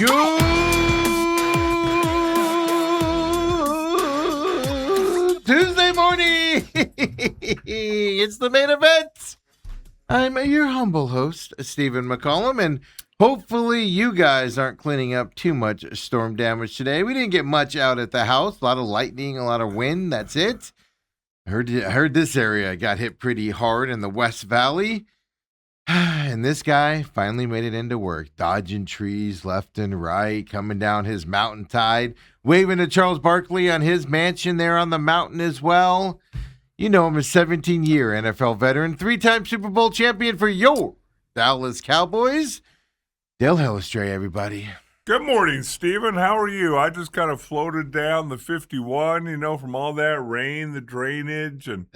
Good Tuesday morning. It's the main event. I'm your humble host, Stephen McCollum, and hopefully you guys aren't cleaning up too much storm damage today. We didn't get much out at the house. A lot of lightning, a lot of wind. That's it. I heard this area got hit pretty hard in the West Valley. And this guy finally made it into work, dodging trees left and right, coming down his mountain tide, waving to Charles Barkley on his mansion there on the mountain as well. You know him as 17-year NFL veteran, 3-time Super Bowl champion for your Dallas Cowboys. Dale Hellestrae, everybody. Good morning, Stephen. How are you? I just kind of floated down the 51, from all that rain, the drainage, and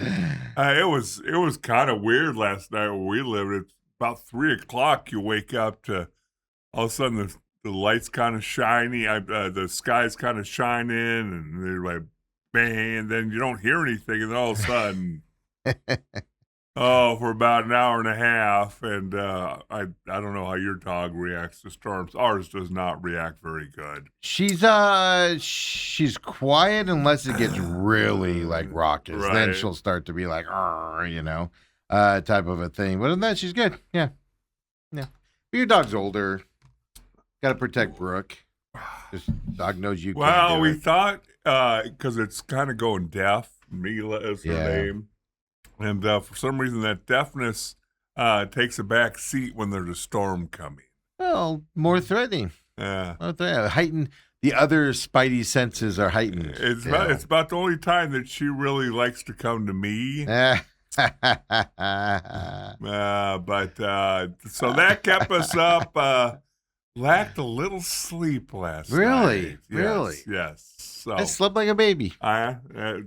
it was kind of weird last night where we lived. It's about 3 o'clock. You wake up to all of a sudden the lights kind of shiny, the sky's kind of shining, and they're like bang, and then you don't hear anything, and then all of a sudden. For about an hour and a half, and I don't know how your dog reacts to storms. Ours does not react very good. She's quiet unless it gets really like raucous. Right. Then she'll start to be like, type of a thing. But other than that, she's good. Yeah. But your dog's older. Got to protect Brooke. This dog knows you. Well, we thought because it's kind of going deaf. Mila is her name. And for some reason, that deafness takes a back seat when there's a storm coming. Well, more threatening. Heightened. The other spidey senses are heightened. It's about the only time that she really likes to come to me. So that kept us up. Lacked a little sleep last night. Really? Yes. So I slept like a baby. I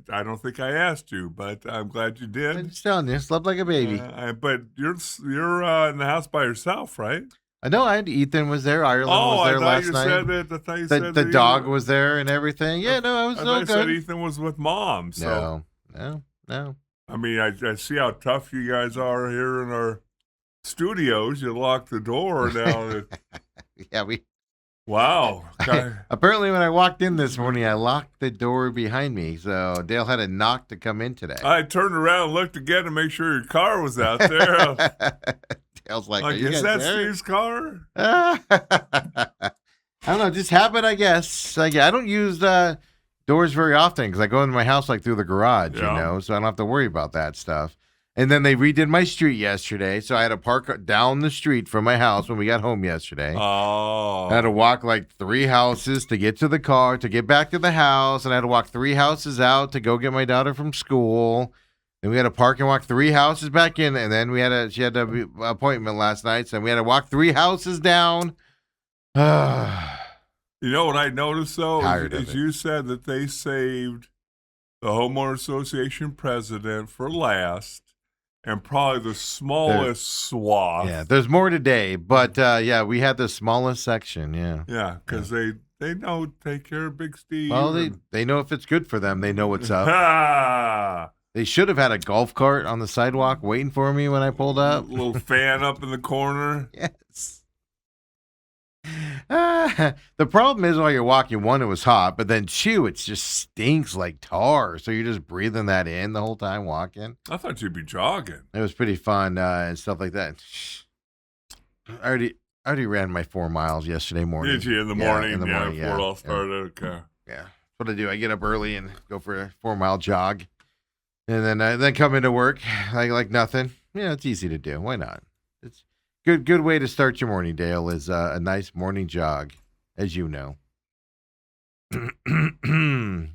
don't think I asked you, but I'm glad you did. I'm just telling you, slept like a baby. But you're in the house by yourself, right? I know. Ethan was there. Ireland was there last night. I thought you said the dog was there and everything. Yeah, no, I was I good. said Ethan was with Mom. So. No. I mean, I see how tough you guys are here in our studios. You lock the door now. Yeah, Wow. Apparently, when I walked in this morning, I locked the door behind me. So Dale had to knock to come in today. I turned around and looked again to make sure your car was out there. Dale's like, is that Steve's car? I don't know. Just habit, I guess. I don't use doors very often because I go into my house like through the garage, so I don't have to worry about that stuff. And then they redid my street yesterday, so I had to park down the street from my house when we got home yesterday. Oh. I had to walk like 3 houses to get to the car, to get back to the house, and I had to walk 3 houses out to go get my daughter from school. Then we had to park and walk 3 houses back in, and then she had an appointment last night, so we had to walk 3 houses down. You know what I noticed, though? Is you said that they saved the Homeowner Association president for last. And probably the smallest swath. Yeah, there's more today, but we had the smallest section. Yeah. Yeah, because they take care of Big Steve. Well, they know if it's good for them. They know what's up. They should have had a golf cart on the sidewalk waiting for me when I pulled up. A little fan up in the corner. Yes. The problem is while you're walking, 1, it was hot, but then 2, it just stinks like tar. So you're just breathing that in the whole time walking. I thought you'd be jogging. It was pretty fun and stuff like that. I already ran my 4 miles yesterday morning. Did you in the morning? In the morning, before it all started. Okay. Yeah, that's what I do. I get up early and go for a 4-mile jog, and then come into work like nothing. Yeah, it's easy to do. Why not? It's good way to start your morning, Dale, is a nice morning jog, as you know.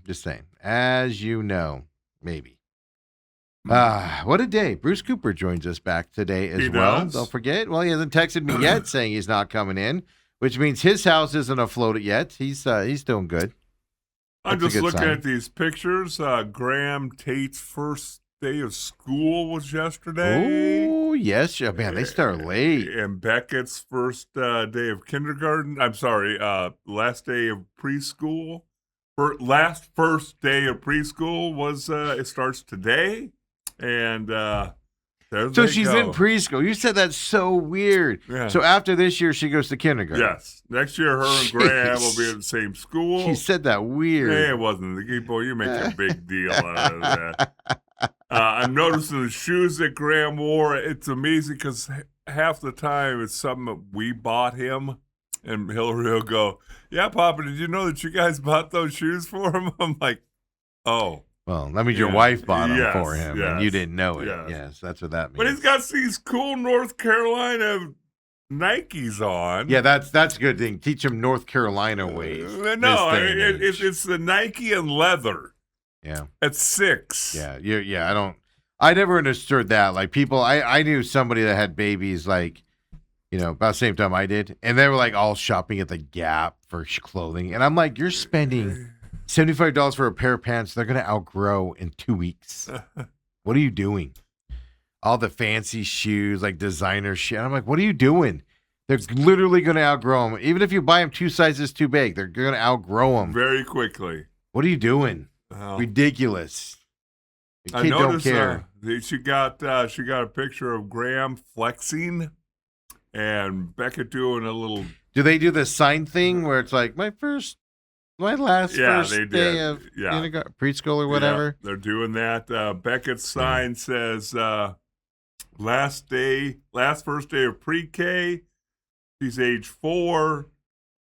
Just saying. As you know, maybe. What a day. Bruce Cooper joins us back today as well. Don't forget. Well, he hasn't texted me yet saying he's not coming in, which means his house isn't afloat yet. He's doing good. I'm just looking at these pictures. Graham Tate's first day of school was yesterday. Oh, yes. Man, they start late. And Beckett's first day of kindergarten. I'm sorry, last day of preschool. First day of preschool was, it starts today. And So she's in preschool. You said that's so weird. Yeah. So after this year, she goes to kindergarten. Yes. Next year, her and Graham will be at the same school. She said that weird. It wasn't. Boy, you make a big deal out of that. I'm noticing the shoes that Graham wore. It's amazing because half the time it's something that we bought him. And Hillary will go, yeah, Papa, did you know that you guys bought those shoes for him? I'm like, oh. Well, that means your wife bought them for him, yes, and you didn't know it. yes. Yes, that's what that means. But he's got these cool North Carolina Nikes on. Yeah, that's a good thing. Teach him North Carolina ways. No, it's the Nike and leather. Yeah. At 6. Yeah. I never understood that. Like people, I knew somebody that had babies like, about the same time I did, and they were like all shopping at the Gap for clothing, and I'm like, you're spending $75 for a pair of pants they're going to outgrow in 2 weeks. What are you doing? All the fancy shoes, like designer shit. I'm like, what are you doing? They're literally going to outgrow them. Even if you buy them 2 sizes too big, they're going to outgrow them. Very quickly. What are you doing? Ridiculous. The kid don't care. She got a picture of Graham flexing and Becca doing a little... Do they do the sign thing where it's like, my first day of preschool or whatever? Yeah, they're doing that. Beckett's sign says, first day of pre-K. She's age 4.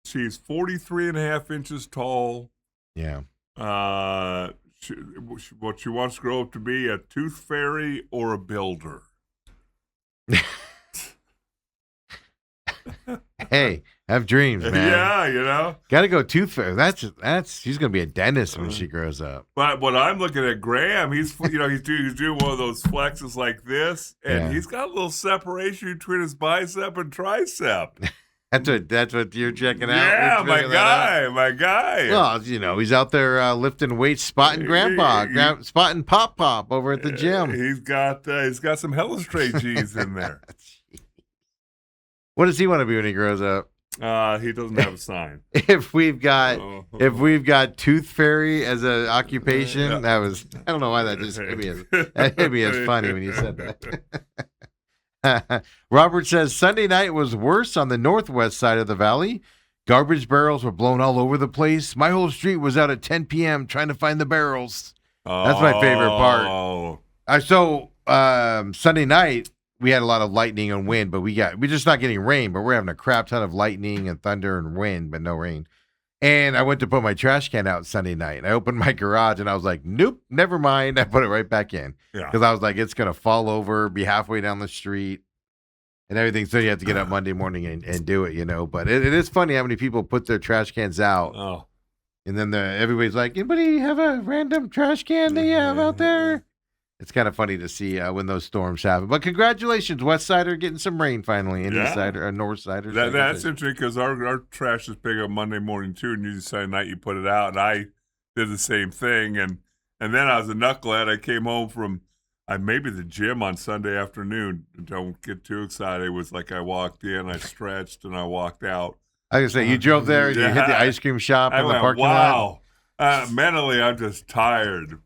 She's 43 and a half inches tall. Yeah. What she wants to grow up to be, a tooth fairy or a builder. Hey, have dreams, man. Yeah, Got to go tooth fairy. That's she's gonna be a dentist when she grows up. But when I'm looking at Graham, he's doing one of those flexes like this, and he's got a little separation between his bicep and tricep. That's what you're checking out. Yeah, my guy. Well, he's out there lifting weights, spotting spotting Pop over at the gym. He's got some Hellestrae G's in there. What does he want to be when he grows up? He doesn't have a sign. If we've got tooth fairy as an occupation, I don't know why that just hit me as funny when you said that. Robert says Sunday night was worse on the northwest side of the valley. Garbage barrels were blown all over the place. My whole street was out at 10 p.m. trying to find the barrels. That's my favorite part. So Sunday night, we had a lot of lightning and wind, but we're just not getting rain, but we're having a crap ton of lightning and thunder and wind, but no rain. And I went to put my trash can out Sunday night. I opened my garage and I was like, nope, never mind. I put it right back in because I was like, it's going to fall over, be halfway down the street and everything. So you have to get up Monday morning and do it, but it is funny how many people put their trash cans out. Oh. And then everybody's like, anybody have a random trash can they have out there? It's kind of funny to see when those storms happen. But congratulations, West Side are getting some rain finally, and East Side or North Side. That's interesting because our trash is big on Monday morning too, and usually Sunday night you put it out, and I did the same thing. And then I was a knucklehead. I came home from maybe the gym on Sunday afternoon. Don't get too excited. It was like I walked in, I stretched, and I walked out. I was gonna say, you drove there and you hit the ice cream shop in the parking lot? Wow. Mentally, I'm just tired.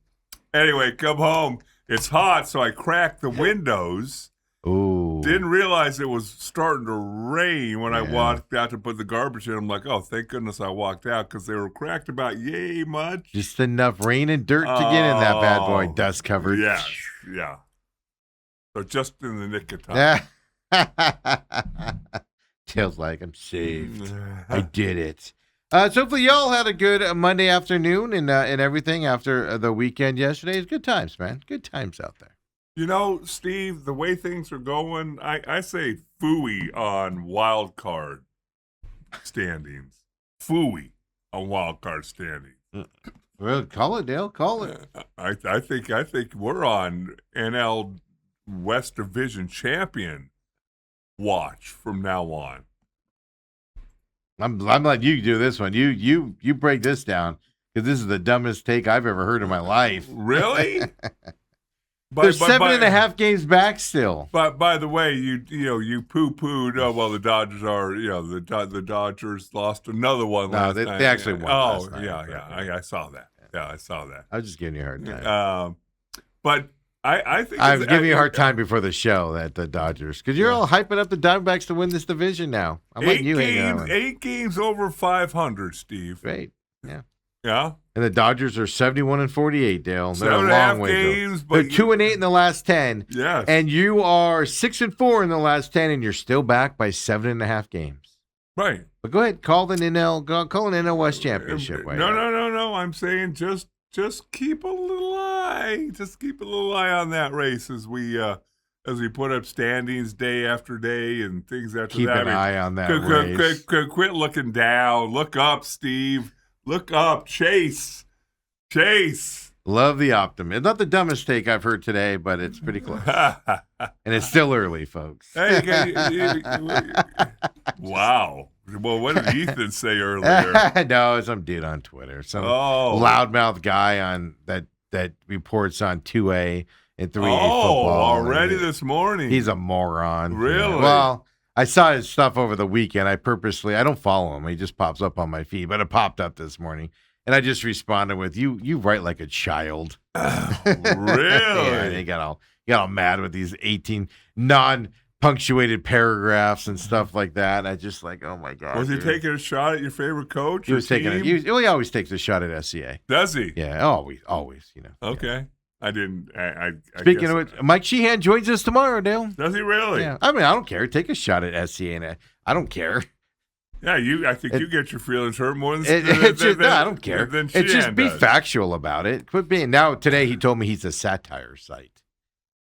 Anyway, come home. It's hot, so I cracked the windows. Ooh. Didn't realize it was starting to rain when I walked out to put the garbage in. I'm like, oh, thank goodness I walked out because they were cracked about yay much. Just enough rain and dirt to get in that bad boy, dust covered. Yeah. So just in the nick of time. Feels like I'm saved. I did it. So hopefully y'all had a good Monday afternoon and everything after the weekend yesterday. It's good times, man. Good times out there. Steve, the way things are going, I say phooey on wild card standings. Phooey on wild card standings. Well, call it, Dale. Call it. I think we're on NL West Division champion watch from now on. I'm letting you do this one. You break this down because this is the dumbest take I've ever heard in my life. Really? They're 7.5 games back still. But by the way, you poo-pooed. Oh well, the Dodgers are. The Dodgers lost another one last night. They actually won. Oh last night, I saw that. Yeah, I saw that. I was just giving you a hard time. But I think I was giving you a hard time before the show at the Dodgers because you're all hyping up the Diamondbacks to win this division now. I'm letting you hang on. 8 games over 500, Steve. Great. Yeah. Yeah. And the Dodgers are 71-48, Dale. They're a 7.5 long way games, They're 2-8 in the last 10. Yes. And you are 6-4 in the last 10, and you're still back by 7.5 games. Right. But go ahead, call an NL West championship. No. I'm saying just keep a little eye. Just keep a little eye on that race as we put up standings day after day and things after keep that. Keep an eye on that race. Quit looking down. Look up, Steve. Look up. Chase. Love the optimism. Not the dumbest take I've heard today, but it's pretty close. And it's still early, folks. Wow. Well, what did Ethan say earlier? No, some dude on Twitter. Some loudmouth guy on that reports on 2A and 3A football. Already this morning. He's a moron. Really? Yeah. Well, I saw his stuff over the weekend. I don't follow him. He just pops up on my feed, but it popped up this morning. And I just responded with, you write like a child. Really? Yeah, and he got all mad with these 18 non-punctuated paragraphs and stuff like that. And I just like, oh my God. Was he taking a shot at your favorite coach? He was taking he always takes a shot at SCA. Does he? Yeah, always, Okay. Yeah. I didn't. Speaking of which, Mike Sheehan joins us tomorrow, Dale. Does he really? Yeah. I mean, I don't care. Take a shot at SCA, and I don't care. Yeah, I think you get your feelings hurt more than I don't care. It's just be factual about it. Quit being. Now today he told me he's a satire site.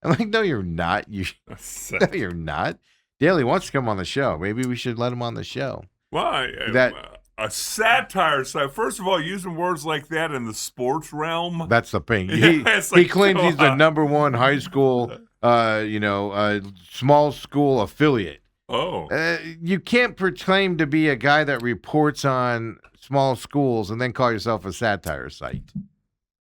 I'm like, no, you're not. No, you're not. Dale, he wants to come on the show. Maybe we should let him on the show. Why? A satire site. First of all, using words like that in the sports realm. That's the thing. He claims he's the number one high school, small school affiliate. Oh. You can't proclaim to be a guy that reports on small schools and then call yourself a satire site.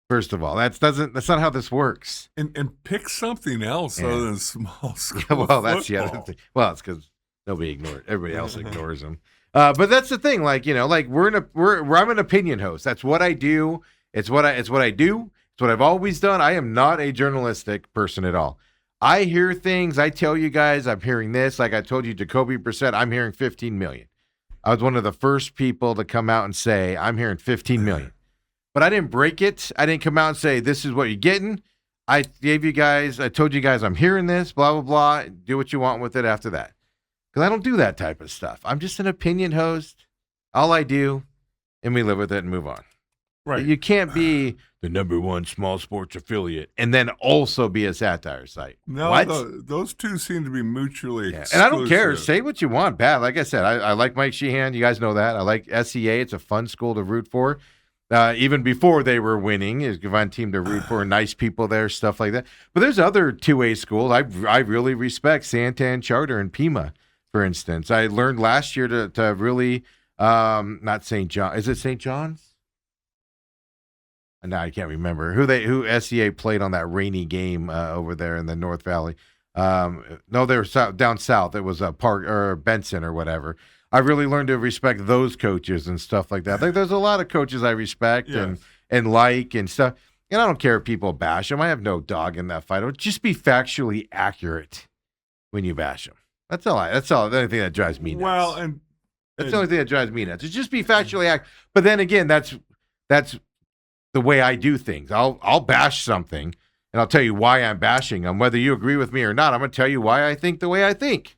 First of all, that's not how this works. And pick something else other than small school. Well, that's the other thing. Well, it's because everybody else ignores them. But that's the thing. Like, I'm an opinion host. That's what I do. It's what I do. It's what I've always done. I am not a journalistic person at all. I hear things. I tell you guys, I'm hearing this. Like I told you, Jacoby Brissett, I'm hearing 15 million. I was one of the first people to come out and say, I'm hearing 15 million. But I didn't break it. I didn't come out and say, this is what you're getting. I told you guys, I'm hearing this, blah, blah, blah. Do what you want with it after that. Because I don't do that type of stuff. I'm just an opinion host. All I do, and we live with it and move on. Right. You can't be the number one small sports affiliate and then also be a satire site. No, what? Those two seem to be mutually exclusive. And I don't care. Say what you want. Bad. Like I said, I like Mike Sheehan. You guys know that. I like SCA. It's a fun school to root for. Even before they were winning, is a fun team to root for. Nice people there, stuff like that. But there's other 2A schools I really respect. Santan Charter and Pima, for instance. I learned last year to really not St. John. Is it St. John's? No, I can't remember who SCA played on that rainy game over there in the North Valley. No, they were down south. It was a Park or Benson or whatever. I really learned to respect those coaches and stuff like that. There's a lot of coaches I respect and like and stuff. And I don't care if people bash them. I have no dog in that fight. Just be factually accurate when you bash them. That's all. That's the only thing that drives me nuts. Well, and that's the only thing that drives me nuts. Is just be factually accurate. But then again, that's the way I do things. I'll bash something, and I'll tell you why I'm bashing them. Whether you agree with me or not, I'm going to tell you why I think the way I think.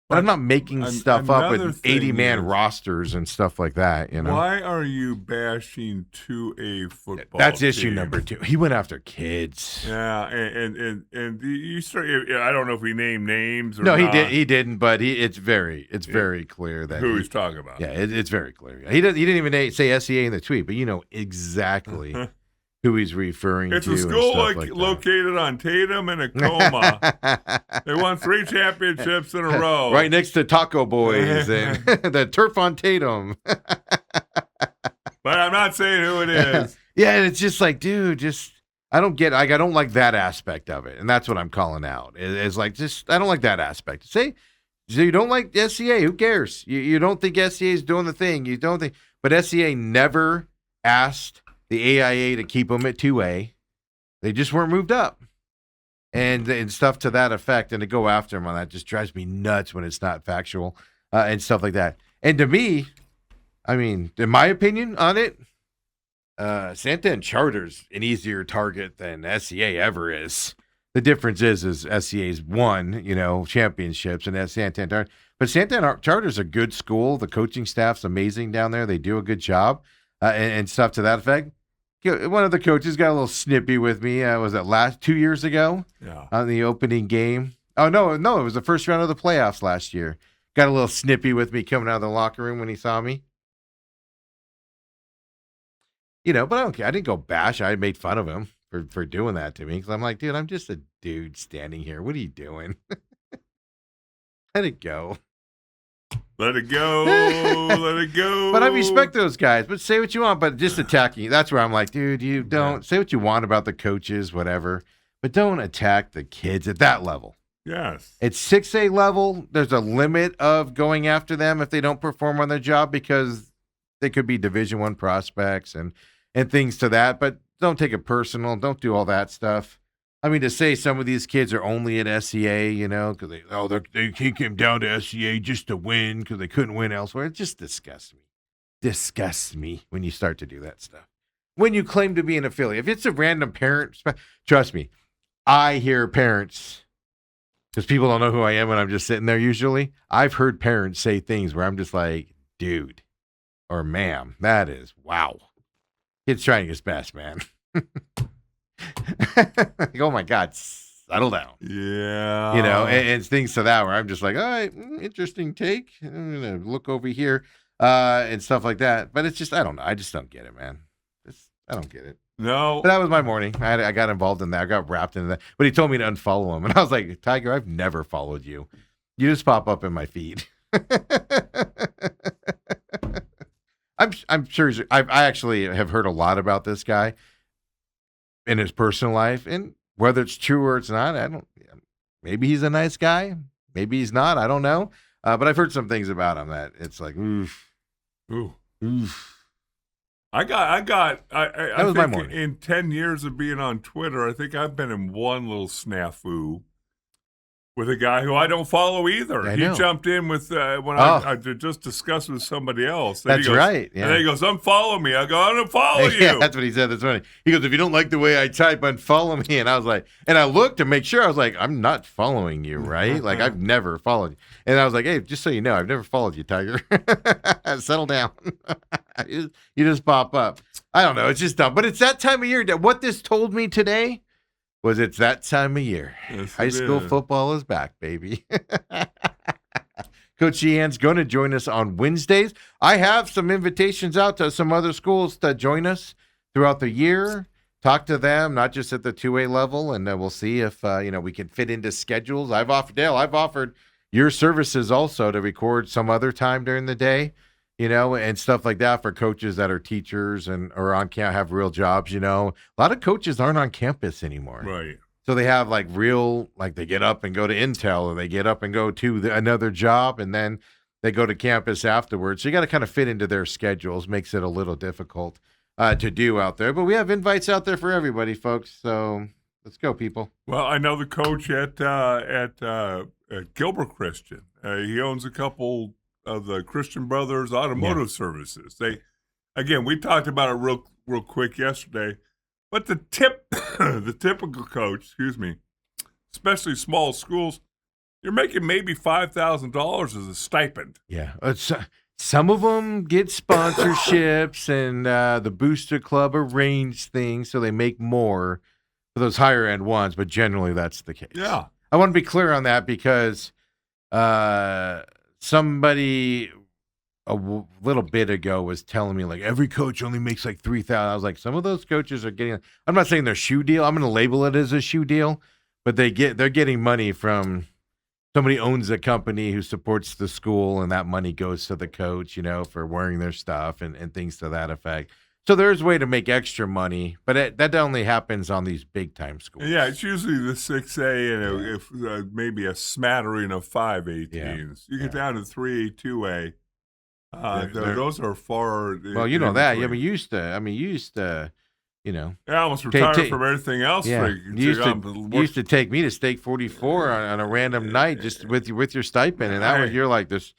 But I'm not making stuff up with 80-man rosters and stuff like that. Why are you bashing 2A football? That's issue number 2. He went after kids. Yeah, and you start. I don't know if he named names or no, not. He didn't. But it's very clear that who he's talking about. Yeah, it's very clear. He didn't even say SCA in the tweet, but you know exactly who he's referring to. It's a school located on Tatum and Acoma. They won 3 championships in a row. Right next to Taco Boys and the turf on Tatum. But I'm not saying who it is. Yeah, and it's just like, dude, I don't get, I don't like that aspect of it. And that's what I'm calling out. It's like, I don't like that aspect. Say, so you don't like SCA, who cares? You don't think SCA is doing the thing. You don't think, but SCA never asked the AIA to keep them at 2A. They just weren't moved up. and stuff to that effect, and to go after him on that just drives me nuts when it's not factual and stuff like that. And to me, I mean, in my opinion on it, Santa and Charter's an easier target than SCA ever is. The difference is SCA's won, championships, and Santa and Charter. But Santa and Charter's a good school. The coaching staff's amazing down there. They do a good job and stuff to that effect. One of the coaches got a little snippy with me. Was it 2 years ago? Yeah. On the opening game. Oh, no, it was the first round of the playoffs last year. Got a little snippy with me coming out of the locker room when he saw me. But I don't care. I didn't go bash. I made fun of him for doing that to me because I'm like, dude, I'm just a dude standing here. What are you doing? Let it go. Let it go. Let it go. But I respect those guys. But say what you want. But just attacking, that's where I'm like, dude, you don't say what you want about the coaches, whatever. But don't attack the kids at that level. Yes. It's 6A level. There's a limit of going after them if they don't perform on their job because they could be Division I prospects and things to that. But don't take it personal. Don't do all that stuff. I mean, to say some of these kids are only at SCA, because they came down to SCA just to win because they couldn't win elsewhere. It just disgusts me. Disgusts me when you start to do that stuff. When you claim to be an affiliate. If it's a random parent, trust me, I hear parents, because people don't know who I am when I'm just sitting there usually. I've heard parents say things where I'm just like, dude or ma'am, that is, wow. Kid's trying his best, man. Like, oh my God, settle down. Yeah. And things to that where I'm just like, all right, interesting take. I'm going to look over here and stuff like that. But it's just, I don't know. I just don't get it, man. I don't get it. No. But that was my morning. I got involved in that. I got wrapped into that. But he told me to unfollow him. And I was like, Tiger, I've never followed you. You just pop up in my feed. I'm sure I actually have heard a lot about this guy in his personal life, and whether it's true or it's not, maybe he's a nice guy, maybe he's not, I don't know. But I've heard some things about him that it's like, oof. I was my think morning. In 10 years of being on Twitter, I think I've been in one little snafu with a guy who I don't follow either. He jumped in with when I just discussed with somebody else. That's right. Yeah. And then he goes, unfollow me. I go, I don't follow you. Yeah, that's what he said. That's funny. He goes, if you don't like the way I type, unfollow me. And I was like, and I looked to make sure. I was like, I'm not following you, right? Like, I've never followed you. And I was like, hey, just so you know, I've never followed you, Tiger. Settle down. You just pop up. I don't know. It's just dumb. But it's that time of year. What this told me today was it's that time of year. Yes, High school football is back, baby. Coach Sheehan's going to join us on Wednesdays. I have some invitations out to some other schools to join us throughout the year. Talk to them, not just at the 2A level, and we'll see if we can fit into schedules. I've offered your services also to record some other time during the day, and stuff like that for coaches that are teachers and or on campus, have real jobs. A lot of coaches aren't on campus anymore. Right. So they have they get up and go to Intel, or they get up and go to another job, and then they go to campus afterwards. So you got to kind of fit into their schedules. Makes it a little difficult to do out there. But we have invites out there for everybody, folks. So let's go, people. Well, I know the coach at Gilbert Christian. He owns a couple of the Christian Brothers Automotive Services. We talked about it real quick yesterday. But the typical coach, especially small schools, you're making maybe $5,000 as a stipend. Yeah, some of them get sponsorships, and the Booster Club arrange things so they make more for those higher end ones. But generally, that's the case. Yeah, I want to be clear on that because somebody a little bit ago was telling me like every coach only makes like $3,000. I was like, some of those coaches are getting. I'm not saying they're shoe deal. I'm going to label it as a shoe deal, but they're getting money from somebody owns a company who supports the school, and that money goes to the coach, for wearing their stuff and things to that effect. So there's a way to make extra money, but that only happens on these big time schools. Yeah, it's usually the 6A and if maybe a smattering of 5A teams. You get down to 3A, 2A. Those are far. Well, you know that. I mean, you used to I almost retired from everything else. Yeah, you used to take me to Steak 44 on a random night just with your stipend, and that was you're like this.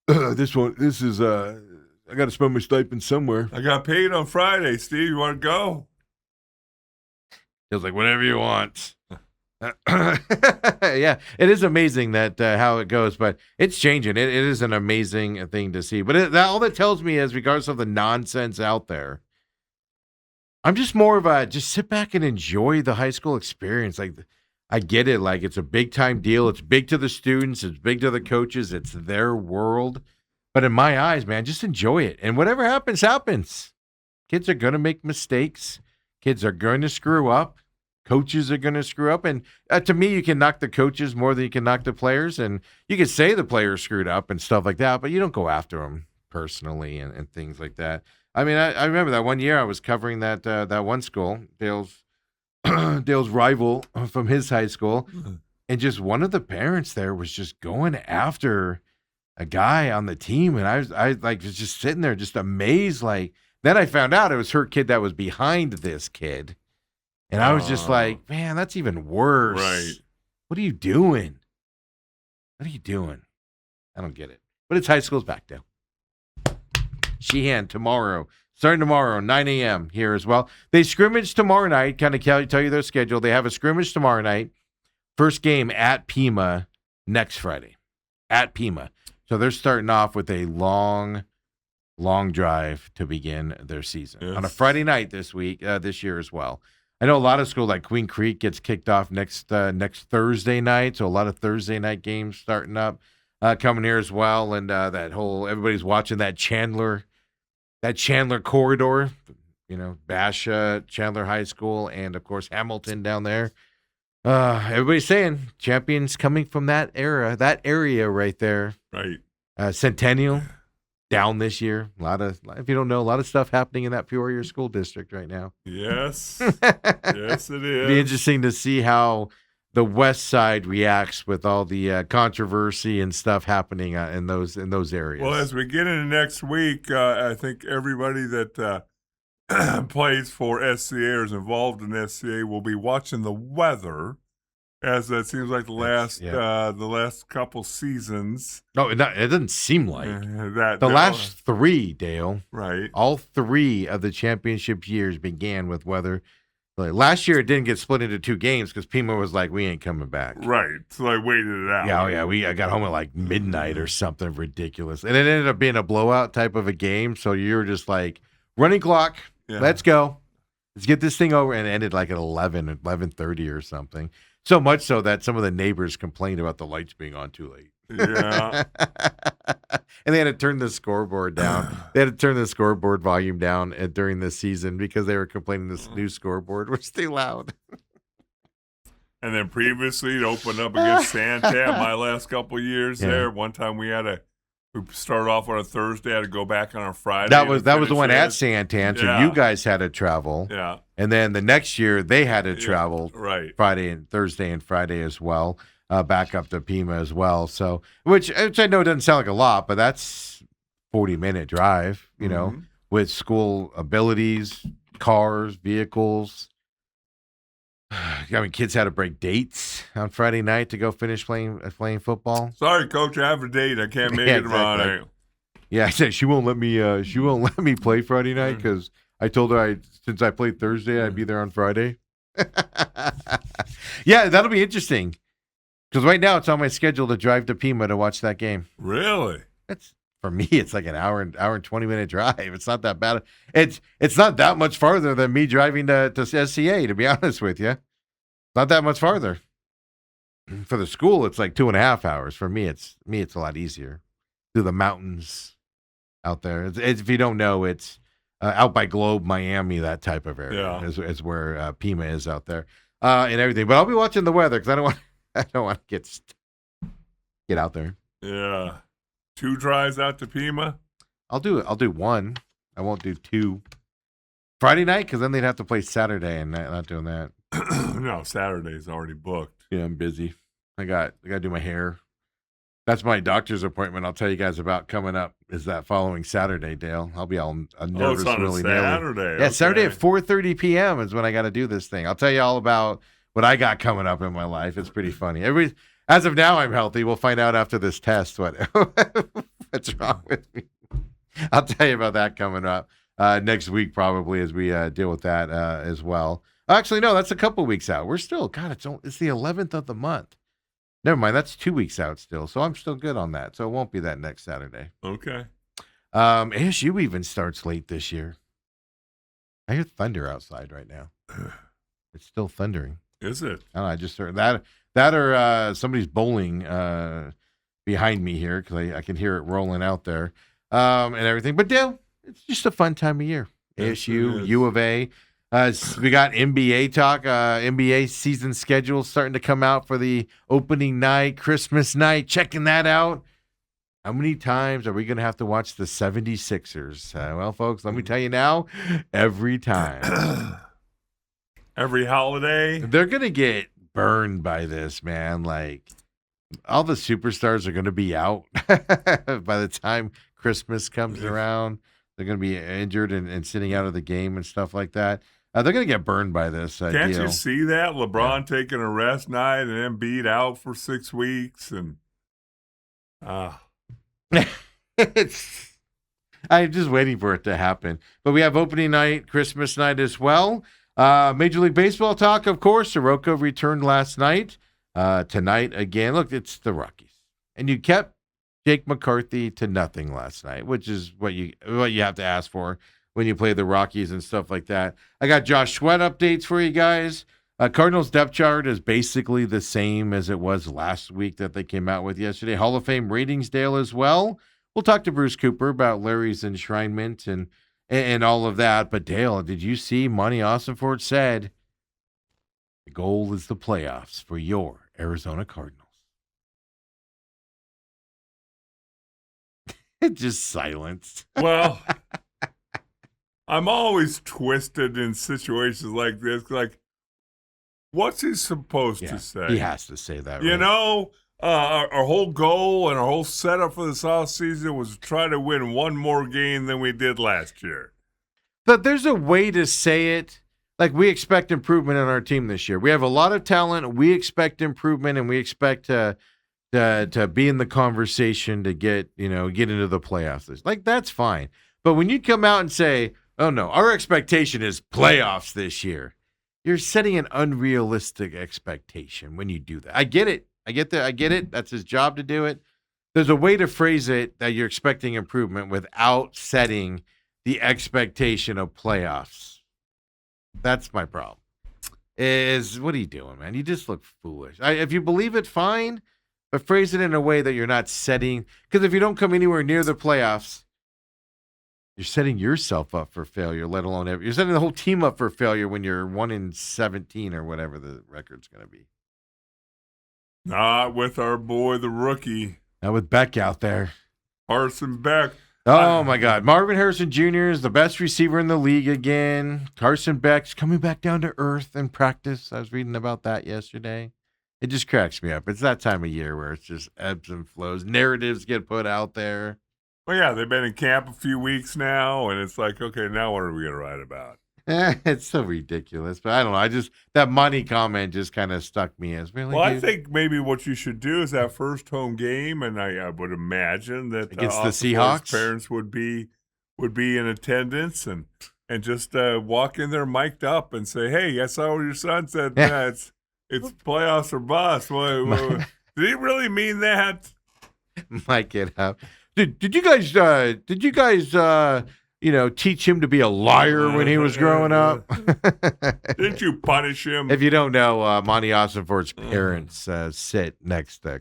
This is I got to spend my stipend somewhere. I got paid on Friday. Steve, you want to go? He was like, whatever you want. Yeah, it is amazing that how it goes, but it's changing. It is an amazing thing to see. But all that tells me is, regardless of the nonsense out there, I'm just more of a just sit back and enjoy the high school experience. Like, I get it. Like, it's a big time deal. It's big to the students. It's big to the coaches. It's their world. But in my eyes, man, just enjoy it. And whatever happens, happens. Kids are going to make mistakes. Kids are going to screw up. Coaches are going to screw up. And to me, you can knock the coaches more than you can knock the players. And you can say the players screwed up and stuff like that, but you don't go after them personally and things like that. I mean, I remember that one year I was covering that one school, Dale's rival from his high school. And just one of the parents there was just going after a guy on the team. And I was just sitting there just amazed. Like, then I found out it was her kid that was behind this kid. And I was just like, man, that's even worse. Right. What are you doing? What are you doing? I don't get it. But it's high school's back now. Sheehan starting tomorrow, 9 a.m. here as well. They scrimmage tomorrow night, kind of tell you their schedule. They have a scrimmage tomorrow night. First game at Pima next Friday. At Pima. So they're starting off with a long drive to begin their season. Yes. On a Friday night this year as well. I know a lot of schools like Queen Creek gets kicked off next Thursday night, so a lot of Thursday night games starting up, coming here as well, and everybody's watching that Chandler corridor, Basha, Chandler High School, and of course Hamilton down there. Everybody's saying champions coming from that area right there. Right. Centennial. Down this year. If you don't know, a lot of stuff happening in that Peoria school district right now. Yes. Yes, it is. It'd be interesting to see how the West Side reacts with all the controversy and stuff happening in those areas. Well, as we get into next week, I think everybody that plays for SCA or is involved in SCA will be watching the weather. As that seems like the last couple seasons. No, it doesn't seem like last three, Dale. Right. All three of the championship years began with weather. Like, last year it didn't get split into two games because Pima was like, we ain't coming back. Right. So I waited it out. I got home at like midnight or something ridiculous. And it ended up being a blowout type of a game. So you were just like, running clock, let's go. Let's get this thing over. And it ended like at 11:30 or something. So much so that some of the neighbors complained about the lights being on too late. Yeah. And they had to turn the scoreboard down. They had to turn the scoreboard volume down during this season because they were complaining this new scoreboard was too loud. And then previously it opened up against Santan my last couple years there. One time we started off on a Thursday, had to go back on a Friday. That was the one at Santan, so you guys had to travel. Yeah. And then the next year they had to travel Friday and Thursday and Friday as well, back up to Pima as well. So which I know doesn't sound like a lot, but that's 40-minute drive, with school abilities, cars, vehicles. I mean, kids had to break dates on Friday night to go finish playing football. Sorry, coach, I have a date. I can't make it tomorrow night. Yeah, I said she won't let me play Friday night because I told her since I played Thursday, I'd be there on Friday. Yeah, that'll be interesting because right now it's on my schedule to drive to Pima to watch that game. Really? For me, it's like an hour and 20-minute drive. It's not that bad. It's not that much farther than me driving to SCA, to be honest with you. Not that much farther. For the school, it's like 2.5 hours. For me, it's a lot easier. Through the mountains out there. It's if you don't know, it's out by Globe, Miami, that type of area is where Pima is out there and everything. But I'll be watching the weather because I don't want to get out there. Yeah. 2 drives out to Pima? I'll do one. I won't do 2. Friday night, because then they'd have to play Saturday, and not doing that. No, Saturday's already booked. Yeah, I'm busy. I got to do my hair. That's my doctor's appointment. I'll tell you guys about coming up. Is that following Saturday, Dale? I'll be all nervous, it's on a Saturday. Yeah, Saturday Okay. at 4:30 p.m. is when I got to do this thing. I'll tell you all about what I got coming up in my life. It's pretty funny. As of now, I'm healthy. We'll find out after this test what's wrong with me. I'll tell you about that coming up next week, probably, as we deal with that as well. Actually, no, that's a couple weeks out. We're still, God, it's the 11th of the month. Never mind, that's 2 weeks out still, so I'm still good on that. So it won't be that next Saturday. Okay. ASU even starts late this year. I hear thunder outside right now. It's still thundering. Is it? I don't know, I just heard that or somebody's bowling behind me here because I can hear it rolling out there and everything. But Dale, it's just a fun time of year. Yes, ASU, it is. U of A. We got NBA talk. NBA season schedule starting to come out for the opening night, Christmas night. Checking that out. How many times are we going to have to watch the 76ers? Well, folks, let me tell you now, every time. Every holiday. They're going to get burned by this, man. Like, all the superstars are going to be out by the time Christmas comes around. They're going to be injured and sitting out of the game and stuff like that. They're going to get burned by this Can't deal. you see that? LeBron taking a rest night and then Embiid out for 6 weeks. And I'm just waiting for it to happen. But we have opening night, Christmas night as well. Major League Baseball talk, of course. Soroka returned last night. Tonight, again, look, it's the Rockies. And you kept Jake McCarthy to nothing last night, which is what you have to ask for when you play the Rockies and stuff like that. I got Josh Sweat updates for you guys. Cardinals depth chart is basically the same as it was last week that they came out with yesterday. Hall of Fame ratings, Dale, as well. We'll talk to Bruce Cooper about Larry's enshrinement and all of that. But, Dale, did you see Monty Ossenfort said the goal is the playoffs for your Arizona Cardinals? Just silence. well, I'm always twisted in situations like this. Like, what's he supposed to say? He has to say that, You right? know, our whole goal and our whole setup for this offseason was to try to win one more game than we did last year. But there's a way to say it. Like, we expect improvement in our team this year. We have a lot of talent. We expect improvement, and we expect to be in the conversation to get into the playoffs. Like, that's fine. But when you come out and say, oh, no, our expectation is playoffs this year, you're setting an unrealistic expectation when you do that. I get it. I get it. That's his job to do it. There's a way to phrase it that you're expecting improvement without setting the expectation of playoffs. That's my problem. What are you doing, man? You just look foolish. If you believe it, fine, but phrase it in a way that you're not setting. Because if you don't come anywhere near the playoffs, you're setting yourself up for failure, let alone you're setting the whole team up for failure when you're 1-17 or whatever the record's going to be. Not with our boy, the rookie, Not with Beck out there. Carson Beck. Oh, my God. Marvin Harrison Jr. is the best receiver in the league again. Carson Beck's coming back down to earth in practice. I was reading about that yesterday. It just cracks me up. It's that time of year where it's just ebbs and flows. Narratives get put out there. Well, yeah, they've been in camp a few weeks now, and it's like, okay, now what are we going to write about? It's so ridiculous. But I don't know. That money comment just kind of stuck me as really. Well, I dude? think maybe what you should do is that first home game, and I would imagine that Against the Ossenfort's Seahawks? parents would be in attendance and just walk in there mic'd up and say, "Hey, I saw what your son said. Yeah. It's playoffs or bust." Well, did he really mean that? Mic it up. Did you guys teach him to be a liar when he was growing up? Didn't you punish him? If you don't know, Monty Ossenfort's parents sit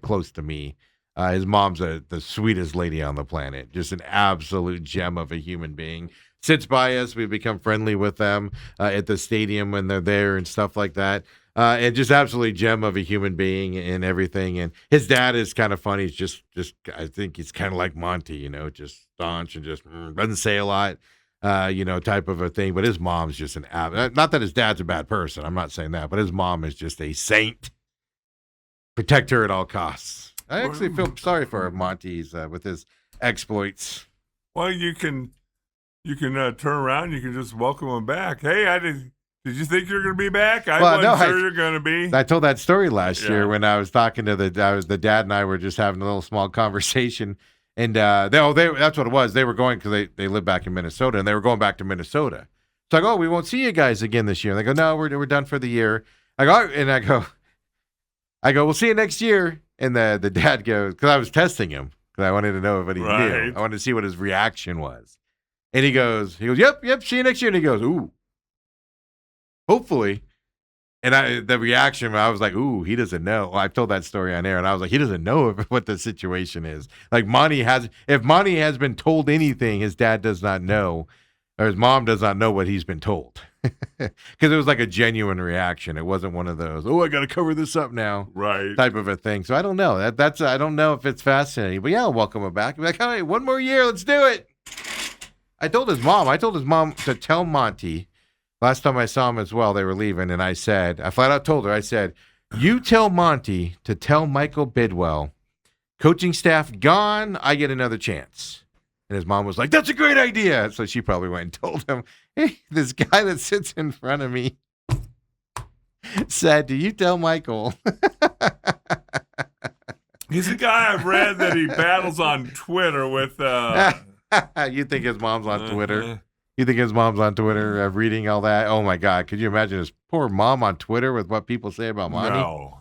close to me. His mom's the sweetest lady on the planet, just an absolute gem of a human being. Sits by us. We've become friendly with them at the stadium when they're there and stuff like that. And just absolutely gem of a human being and everything. And his dad is kind of funny. He's just I think he's kind of like Monty, just staunch and just doesn't say a lot, type of a thing. But his mom's just not that his dad's a bad person. I'm not saying that, but his mom is just a saint. Protect her at all costs. I actually feel sorry for Monty's with his exploits. Well, you can turn around. You can just welcome him back. Hey, did you think you were going to be back? I wasn't sure you're going to be. I told that story last year when I was talking to the dad and I were just having a little small conversation. And that's what it was. They were going because they live back in Minnesota, and they were going back to Minnesota. It's like, oh, we won't see you guys again this year. And they go, no, we're done for the year. I go, we'll see you next year. And the dad goes, because I was testing him because I wanted to know what he knew. I wanted to see what his reaction was. And he goes, yep, see you next year. And he goes, ooh, hopefully. And the reaction, I was like, ooh, he doesn't know. Well, I told that story on air, and I was like, he doesn't know what the situation is. Like if Monty has been told anything, his dad does not know, or his mom does not know what he's been told. Because it was like a genuine reaction. It wasn't one of those, oh, I got to cover this up now, right? Type of a thing. So I don't know. I don't know if it's fascinating, but yeah, I'll welcome him back. Be like, all right, one more year, let's do it. I told his mom to tell Monty. Last time I saw him as well, they were leaving, and I flat out told her, you tell Monty to tell Michael Bidwell, coaching staff gone, I get another chance. And his mom was like, that's a great idea. So she probably went and told him, hey, this guy that sits in front of me said, do you tell Michael? He's a guy I've read that he battles on Twitter with. You think his mom's on Twitter? You think his mom's on Twitter reading all that? Oh, my God. Could you imagine his poor mom on Twitter with what people say about Monty? No.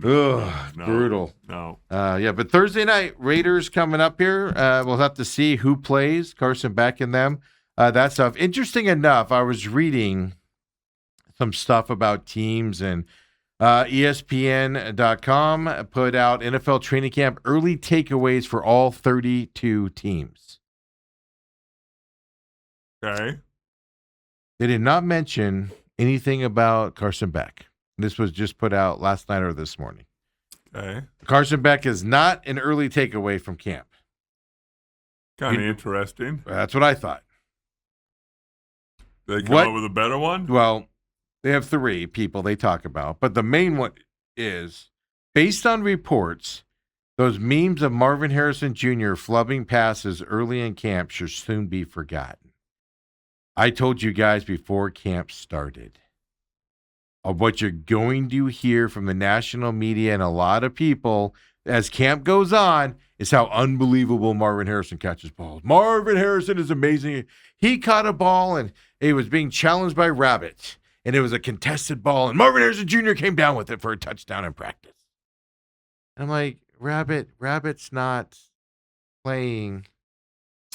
Ugh, brutal. No. Yeah, but Thursday night, Raiders coming up here. We'll have to see who plays, Carson Beck and them, that stuff. Interesting enough, I was reading some stuff about teams, and ESPN.com put out NFL training camp early takeaways for all 32 teams. Okay. They did not mention anything about Carson Beck. This was just put out last night or this morning. Okay. Carson Beck is not an early takeaway from camp. Kind of interesting. That's what I thought. They come up with a better one? Well, they have 3 people they talk about, but the main one is, based on reports, those memes of Marvin Harrison Jr. flubbing passes early in camp should soon be forgotten. I told you guys before camp started of what you're going to hear from the national media and a lot of people as camp goes on is how unbelievable Marvin Harrison catches balls. Marvin Harrison is amazing. He caught a ball and it was being challenged by Rabbit, and it was a contested ball, and Marvin Harrison Jr. came down with it for a touchdown in practice. And I'm like, Rabbit's not playing,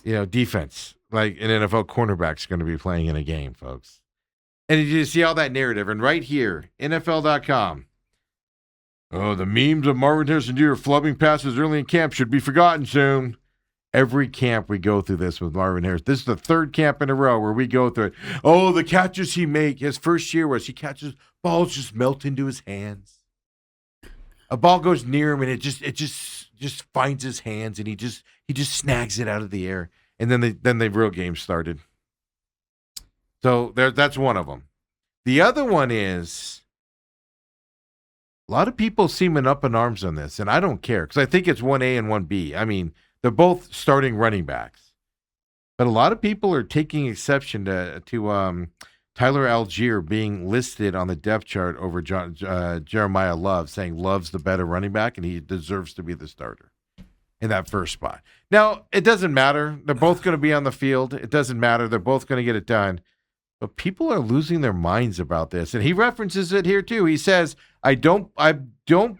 defense like an NFL cornerback's going to be playing in a game, folks. And you see all that narrative. And right here, NFL.com. Oh, the memes of Marvin Harrison Jr. flubbing passes early in camp should be forgotten soon. Every camp we go through this with Marvin Harris. This is the 3rd camp in a row where we go through it. Oh, the catches he makes. His first year was he catches balls just melt into his hands. A ball goes near him and it just finds his hands and he just snags it out of the air. And then the real game started. So that's one of them. The other one is a lot of people seeming up in arms on this, and I don't care because I think it's 1A and 1B. I mean, they're both starting running backs. But a lot of people are taking exception to Tyler Algier being listed on the depth chart over Jeremiah Love, saying Love's the better running back and he deserves to be the starter in that first spot. Now, it doesn't matter. They're both going to be on the field. It doesn't matter. They're both going to get it done. But people are losing their minds about this. And he references it here too. He says, I don't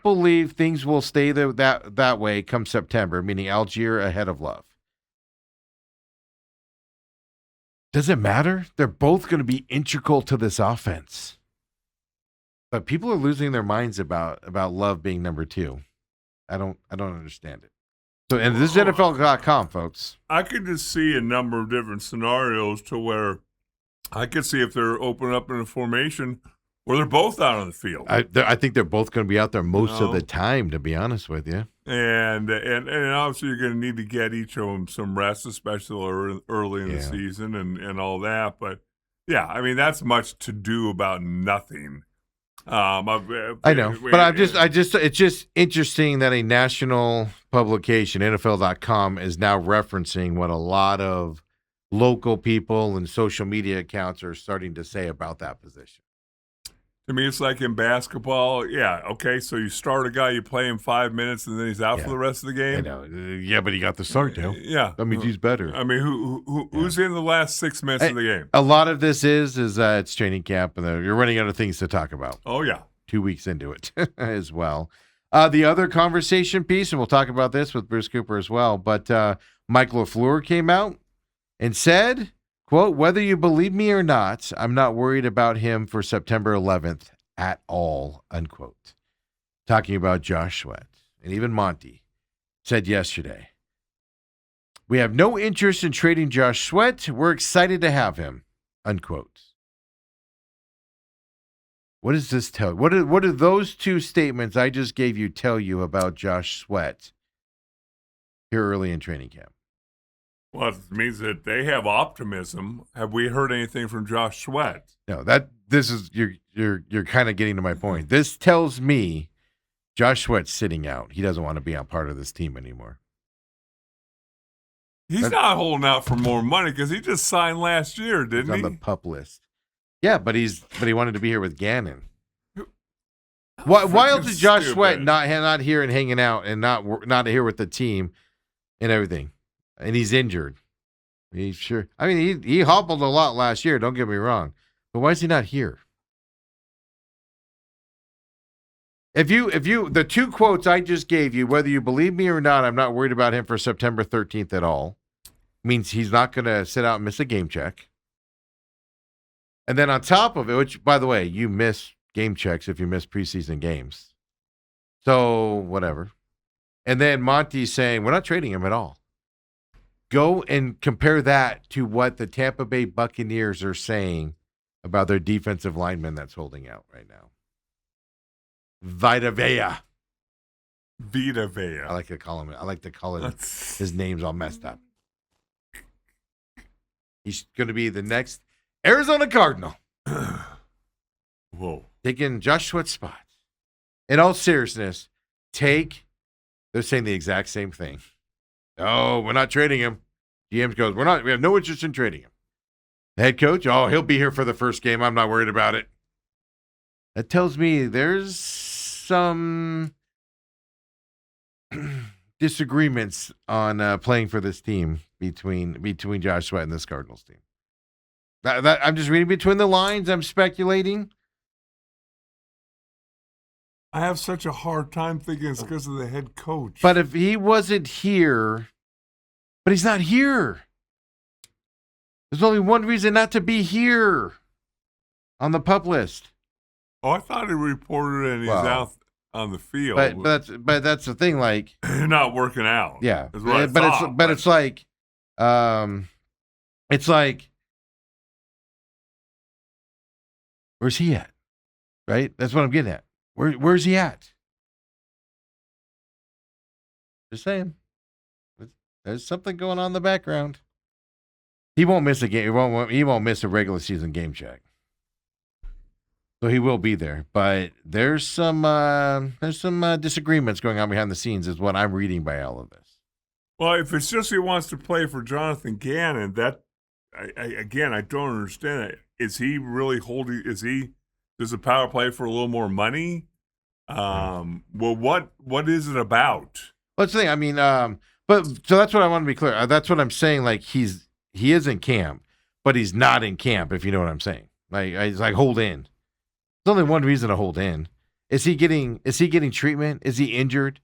believe things will stay that way come September, meaning Algier ahead of Love. Does it matter? They're both going to be integral to this offense. But people are losing their minds about Love being number 2. I don't understand it. So, and this is NFL.com, folks. I could just see a number of different scenarios to where I could see if they're opening up in a formation where they're both out on the field. I think they're both going to be out there most of the time, to be honest with you. And obviously you're going to need to get each of them some rest, especially early in the season and all that. But, yeah, I mean, that's much to do about nothing. I know, but it's just interesting that a national publication, NFL.com, is now referencing what a lot of local people and social media accounts are starting to say about that position. To me, it's like in basketball. Yeah, okay, so you start a guy, you play him 5 minutes, and then he's out for the rest of the game. I know. Yeah, but he got the start, Dale. Yeah. That means he's better. I mean, who's in the last 6 minutes of the game? A lot of this is it's training camp, and you're running out of things to talk about. Oh, yeah. 2 weeks into it as well. The other conversation piece, and we'll talk about this with Bruce Cooper as well, but Mike LaFleur came out and said, quote, "Whether you believe me or not, I'm not worried about him for September 11th at all," unquote. Talking about Josh Sweat. And even Monty said yesterday, "We have no interest in trading Josh Sweat. We're excited to have him," unquote. What does this tell you? What do those two statements I just gave you tell you about Josh Sweat here early in training camp? Well, it means that they have optimism. Have we heard anything from Josh Sweat? No, this is you're kind of getting to my point. This tells me Josh Sweat's sitting out. He doesn't want to be on part of this team anymore. He's not holding out for more money because he just signed last year, didn't he? On the pup list. Yeah, but he wanted to be here with Gannon. Why else is Josh Sweat not here and hanging out and not here with the team and everything? And he's injured. He's sure. I mean, he hobbled a lot last year. Don't get me wrong, but why is he not here? If you the two quotes I just gave you, whether you believe me or not, I'm not worried about him for September 13th at all. Means he's not going to sit out and miss a game check. And then on top of it, which, by the way, you miss game checks if you miss preseason games. So, whatever. And then Monty's saying, we're not trading him at all. Go and compare that to what the Tampa Bay Buccaneers are saying about their defensive lineman that's holding out right now. Vita Vea. I like to call him. I like to call it. His name's all messed up. He's going to be the next Arizona Cardinal. Whoa. Taking Josh Sweat's spot. In all seriousness, they're saying the exact same thing. Oh, we're not trading him. GM goes, we have no interest in trading him. The head coach, he'll be here for the first game. I'm not worried about it. That tells me there's some disagreements on playing for this team between Josh Sweat and this Cardinals team. That I'm just reading between the lines. I'm speculating. I have such a hard time thinking it's because of the head coach. But if he wasn't here, but he's not here. There's only one reason not to be here on the pup list. Oh, I thought he reported and he's out on the field. But that's the thing. Like, you're not working out. Yeah, it's like, where's he at? Right. That's what I'm getting at. Where's he at? Just saying. There's something going on in the background. He won't miss a game. He won't miss a regular season game check. So he will be there. But there's some disagreements going on behind the scenes, is what I'm reading by all of this. Well, if it's just he wants to play for Jonathan Gannon, I don't understand it. Is he really holding? Does the power play for a little more money? Well, what is it about? Well, that's the thing. I mean, so that's what I want to be clear. That's what I'm saying. Like he is in camp, but he's not in camp. If you know what I'm saying. Like it's like hold in. There's only one reason to hold in. Is he getting treatment? Is he injured?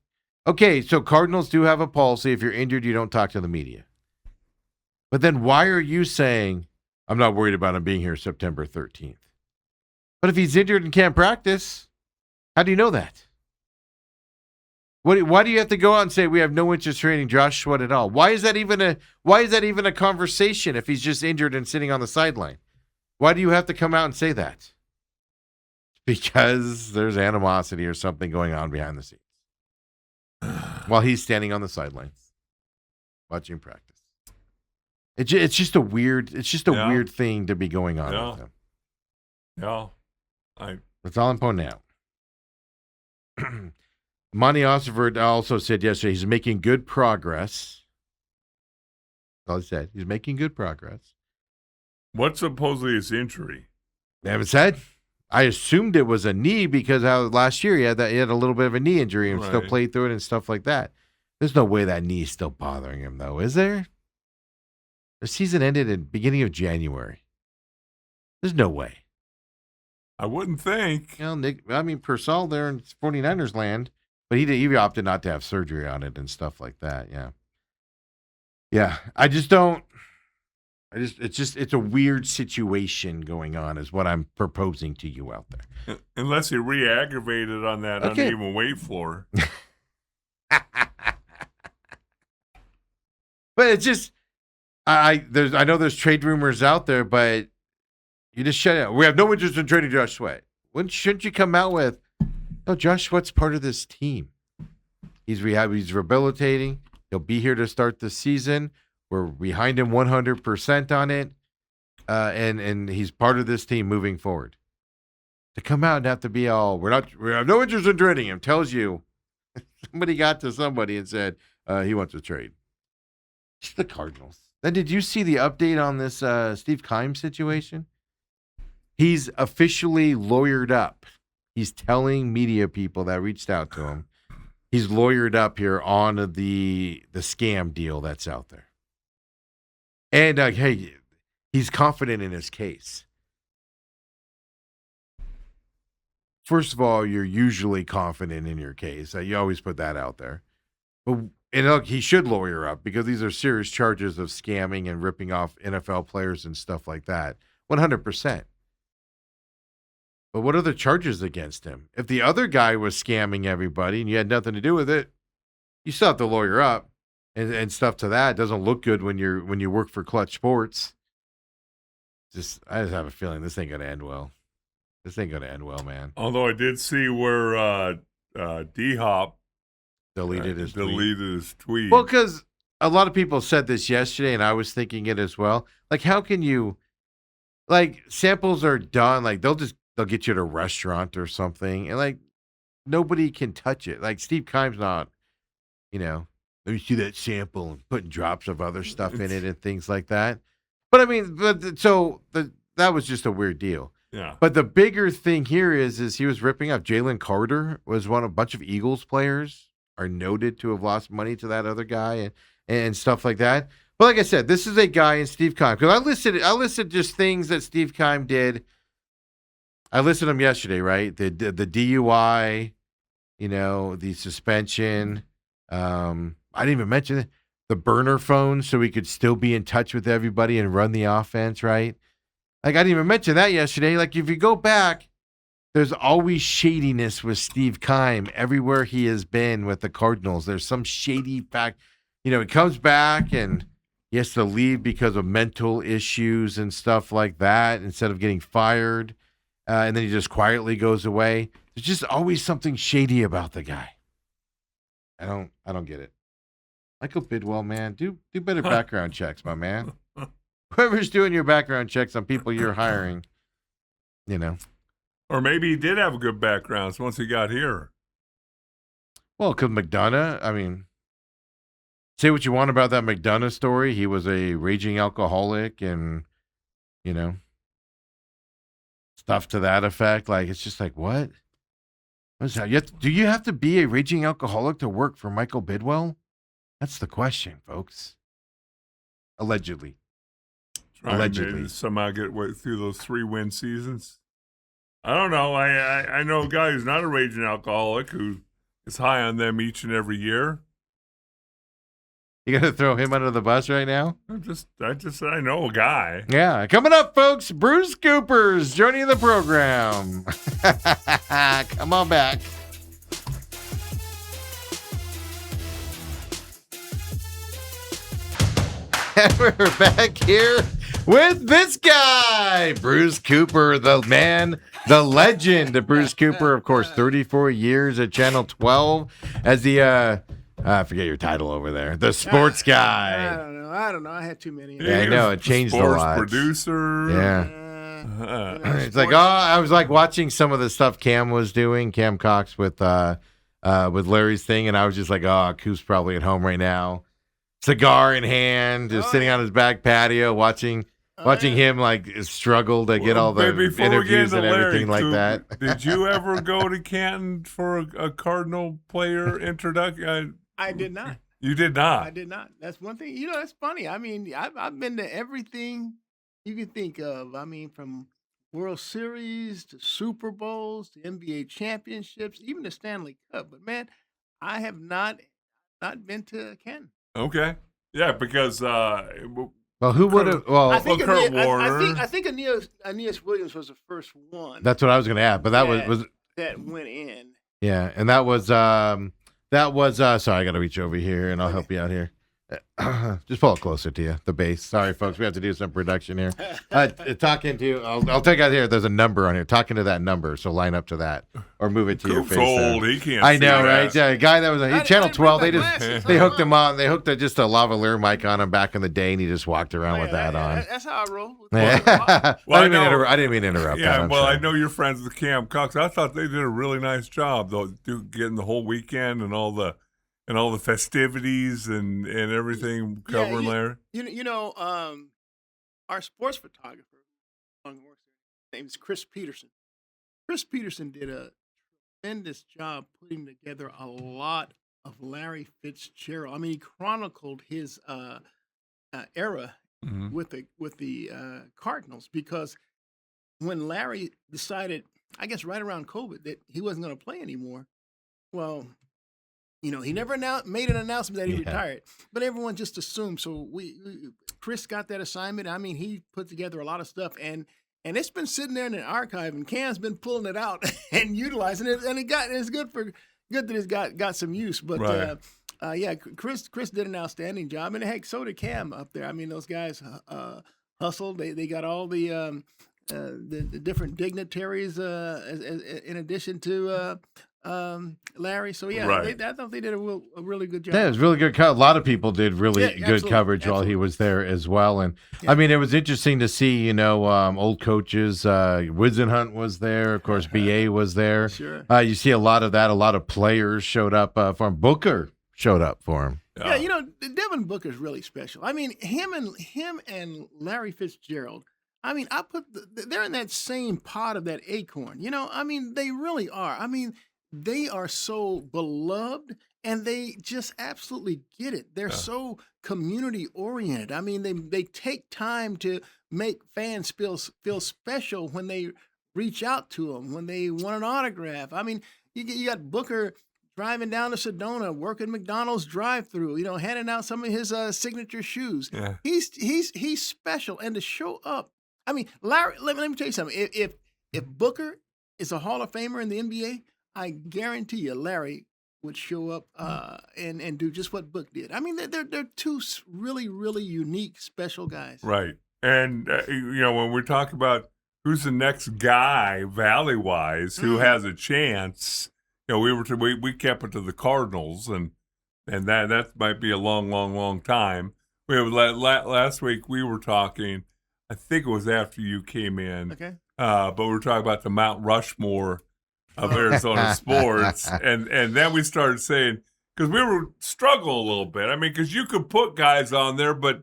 Okay, so Cardinals do have a policy. If you're injured, you don't talk to the media. But then why are you saying I'm not worried about him being here September 13th? But if he's injured and can't practice, how do you know that? Why do you have to go out and say we have no interest in trading Josh Sweat at all? Why is that even a conversation if he's just injured and sitting on the sideline? Why do you have to come out and say that? Because there's animosity or something going on behind the scenes while he's standing on the sidelines watching practice. It's just a weird thing to be going on with him. Yeah. That's all I'm pointing out. Monty Ossenford also said yesterday he's making good progress. That's all he said. He's making good progress. What's supposedly his injury? They haven't said. I assumed it was a knee because last year he had a little bit of a knee injury and still played through it and stuff like that. There's no way that knee is still bothering him, though, is there? The season ended in the beginning of January. There's no way. I wouldn't think. Purcell there in 49ers land, but he opted not to have surgery on it and stuff like that. Yeah. Yeah. It's a weird situation going on is what I'm proposing to you out there. Unless he re-aggravated on that uneven weight floor. But it's just, I know there's trade rumors out there, but you just shut it. We have no interest in trading Josh Sweat. Shouldn't you come out with, no, Josh Sweat's part of this team. He's rehabilitating. He'll be here to start the season. We're behind him 100% on it, and he's part of this team moving forward. To come out and have to be all, we have no interest in trading him, tells you somebody got to somebody and said he wants to trade. It's the Cardinals. Then did you see the update on this Steve Keim situation? He's officially lawyered up. He's telling media people that reached out to him. He's lawyered up here on the scam deal that's out there. And, hey, he's confident in his case. First of all, you're usually confident in your case. You always put that out there. And look, he should lawyer up because these are serious charges of scamming and ripping off NFL players and stuff like that. 100%. But what are the charges against him? If the other guy was scamming everybody and you had nothing to do with it, you still have to lawyer up. And stuff to that. It doesn't look good when you work for Clutch Sports. I just have a feeling this ain't gonna end well. This ain't gonna end well, man. Although I did see where D-Hop deleted his tweet. Well, because a lot of people said this yesterday, and I was thinking it as well. Like, how can you, like, samples are done. Like, they'll get you at a restaurant or something, and like nobody can touch it. Like Steve Keim's not, let me see that sample and putting drops of other stuff in it and things like that. But I mean, that was just a weird deal. Yeah. But the bigger thing here is he was ripping off Jalen Carter, was a bunch of Eagles players are noted to have lost money to that other guy and stuff like that. But like I said, this is a guy in Steve Keim. Because I listed just things that Steve Keim did. I listed them yesterday, right? The DUI, the suspension. I didn't even mention it. The burner phone so we could still be in touch with everybody and run the offense, right? Like, I didn't even mention that yesterday. Like, if you go back, there's always shadiness with Steve Keim everywhere he has been with the Cardinals. There's some shady fact. He comes back and he has to leave because of mental issues and stuff like that instead of getting fired. And then he just quietly goes away. There's just always something shady about the guy. I don't get it. Michael Bidwell, man, do better background checks, my man. Whoever's doing your background checks on people you're hiring, Or maybe he did have a good background once he got here. Well, because McDonough, say what you want about that McDonough story. He was a raging alcoholic and, stuff to that effect. Like, it's just like, what? What's that? Do you have to be a raging alcoholic to work for Michael Bidwell? That's the question, folks. Allegedly. Allegedly. Somehow get through those 3-win seasons. I don't know. I know a guy who's not a raging alcoholic who is high on them each and every year. You gonna throw him under the bus right now? I know a guy. Yeah, coming up, folks. Bruce Cooper's joining the program. Come on back. And we're back here with this guy, Bruce Cooper, the man, the legend. Bruce Cooper, of course, 34 years at Channel 12 as the I forget your title over there. The sports guy. I don't know. I had too many. Yeah, I know. It changed a lot. Producer. Yeah. It's like, I was like watching some of the stuff Cam was doing, Cam Cox with Larry's thing, and I was just like, Coop's probably at home right now, cigar in hand, just sitting on his back patio, watching him like struggle to get all the interviews and everything like that. Did you ever go to Canton for a Cardinal player introduction? I did not. You did not. I did not. That's one thing. That's funny. I mean, I've been to everything you can think of. I mean, from World Series to Super Bowls to NBA championships, even the Stanley Cup. But man, I have not been to Canton. Okay. Yeah, because well, who would have? Well, Kurt Warner. I think Aeneas Williams was the first one. That's what I was going to add, but that was that went in. Yeah, and that was sorry, I got to reach over here and I'll help you out here. Just pull it closer to you, the base. Sorry, folks, we have to do some production here. Talking to, I'll take out here. There's a number on here. Talking to that number, so line up to that or move it to your face. Old, he can't. I know, see right? that. Yeah, a guy that was Channel 12. They glasses. hooked him on. They hooked just a lavalier mic on him back in the day, and he just walked around with that on. That's how I roll. I didn't mean to interrupt. Yeah, that, I know you're friends with Cam Cox. I thought they did a really nice job though, getting the whole weekend and all the festivities and everything covering Larry. Our sports photographer, his name is Chris Peterson. Chris Peterson did a tremendous job putting together a lot of Larry Fitzgerald. I mean, he chronicled his era with the Cardinals, because when Larry decided, I guess right around COVID, that he wasn't going to play anymore, well, he never made an announcement that he retired, but everyone just assumed. So Chris got that assignment. I mean, he put together a lot of stuff, and it's been sitting there in an archive, and Cam's been pulling it out and utilizing it, and it's good that it's got some use. But right. Chris did an outstanding job, and heck, so did Cam up there. I mean, those guys hustled. They got all the different dignitaries in addition to Larry. So right. I thought they did a really good job. Yeah, it was really good. A lot of people did really good coverage while he was there as well. And I mean, it was interesting to see, old coaches. Whisenhunt was there. Of course, BA was there. Sure. You see a lot of that. A lot of players showed up for him. Booker showed up for him. Yeah, Devin Booker's really special. I mean, him and Larry Fitzgerald. I mean, they're in that same pot of that acorn. I mean, they really are. I mean, they are so beloved, and they just absolutely get it. They're so community oriented. I mean, they take time to make fans feel special when they reach out to them, when they want an autograph. I mean, you got Booker driving down to Sedona, working McDonald's drive-through, handing out some of his signature shoes. Yeah. He's special, and to show up. I mean, Larry. Let me tell you something. If Booker is a Hall of Famer in the NBA, I guarantee you, Larry would show up and do just what Book did. I mean, they're two really, really unique, special guys. Right. And, when we talk about who's the next guy, Valley-wise, who has a chance, we kept it to the Cardinals, and that might be a long, long, long time. Last week we were talking, I think it was after you came in, Okay. But we were talking about the Mount Rushmore of Arizona sports, and then we started saying, because we were struggling a little bit. I mean, because you could put guys on there, but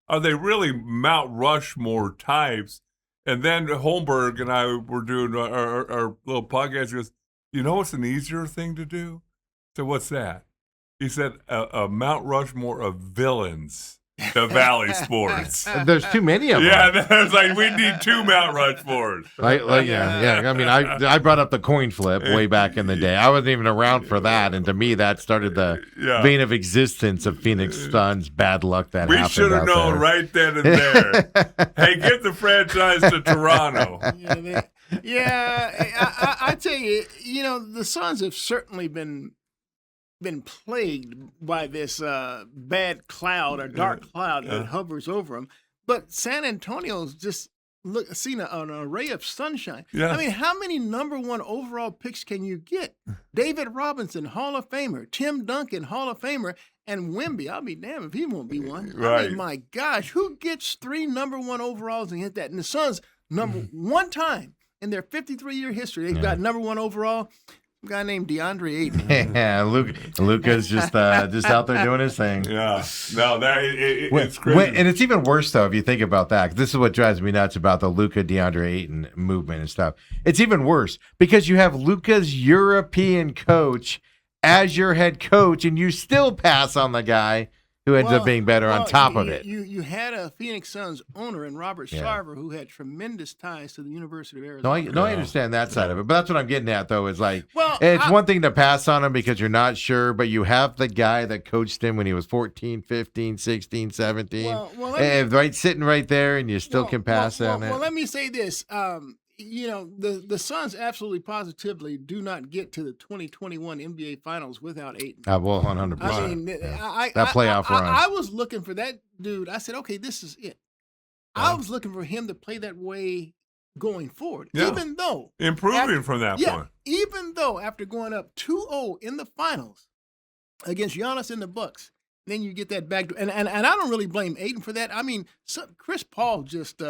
are they really Mount Rushmore types? And then Holmberg and I were doing our little podcast. He goes, what's an easier thing to do? So what's that? He said a Mount Rushmore of villains. The Valley sports. There's too many of them. Yeah, it's like we need two Mount Rushmores. Yeah. I mean, I brought up the coin flip way back in the day. I wasn't even around for that, and to me, that started the vein of existence of Phoenix Suns bad luck that happened. We should have known right then and there. Hey, get the franchise to Toronto. I tell you, the Suns have certainly been plagued by this bad cloud or dark cloud that hovers over them. But San Antonio's just seen an array of sunshine. Yeah. I mean, how many number one overall picks can you get? David Robinson, Hall of Famer. Tim Duncan, Hall of Famer. And Wemby, I'll be damned if he won't be one. Right. I mean, my gosh, who gets 3 number one overalls and hit that? And the Suns, one time in their 53-year history, they've got number one overall. A guy named DeAndre Ayton. Yeah, Luka's just out there doing his thing. Yeah, no, it's crazy. And it's even worse though if you think about that. 'Cause this is what drives me nuts about the Luka DeAndre Ayton movement and stuff. It's even worse because you have Luka's European coach as your head coach, and you still pass on the guy who ends up being better on top of it. You had a Phoenix Suns owner in Robert Sarver who had tremendous ties to the University of Arizona. No, I understand that side of it, but that's what I'm getting at, though, is like, it's one thing to pass on him because you're not sure, but you have the guy that coached him when he was 14, 15, 16, 17, sitting right there, and you still can pass on it. Well, let me say this. The Suns absolutely positively do not get to the 2021 NBA Finals without Ayton. 100%. I mean, that playoff run. I was looking for that dude. I said, okay, this is it. I was looking for him to play that way going forward, even though improving from that point. Even though after going up 2-0 in the finals against Giannis and the Bucks, then you get that back. And I don't really blame Ayton for that. I mean, Chris Paul just.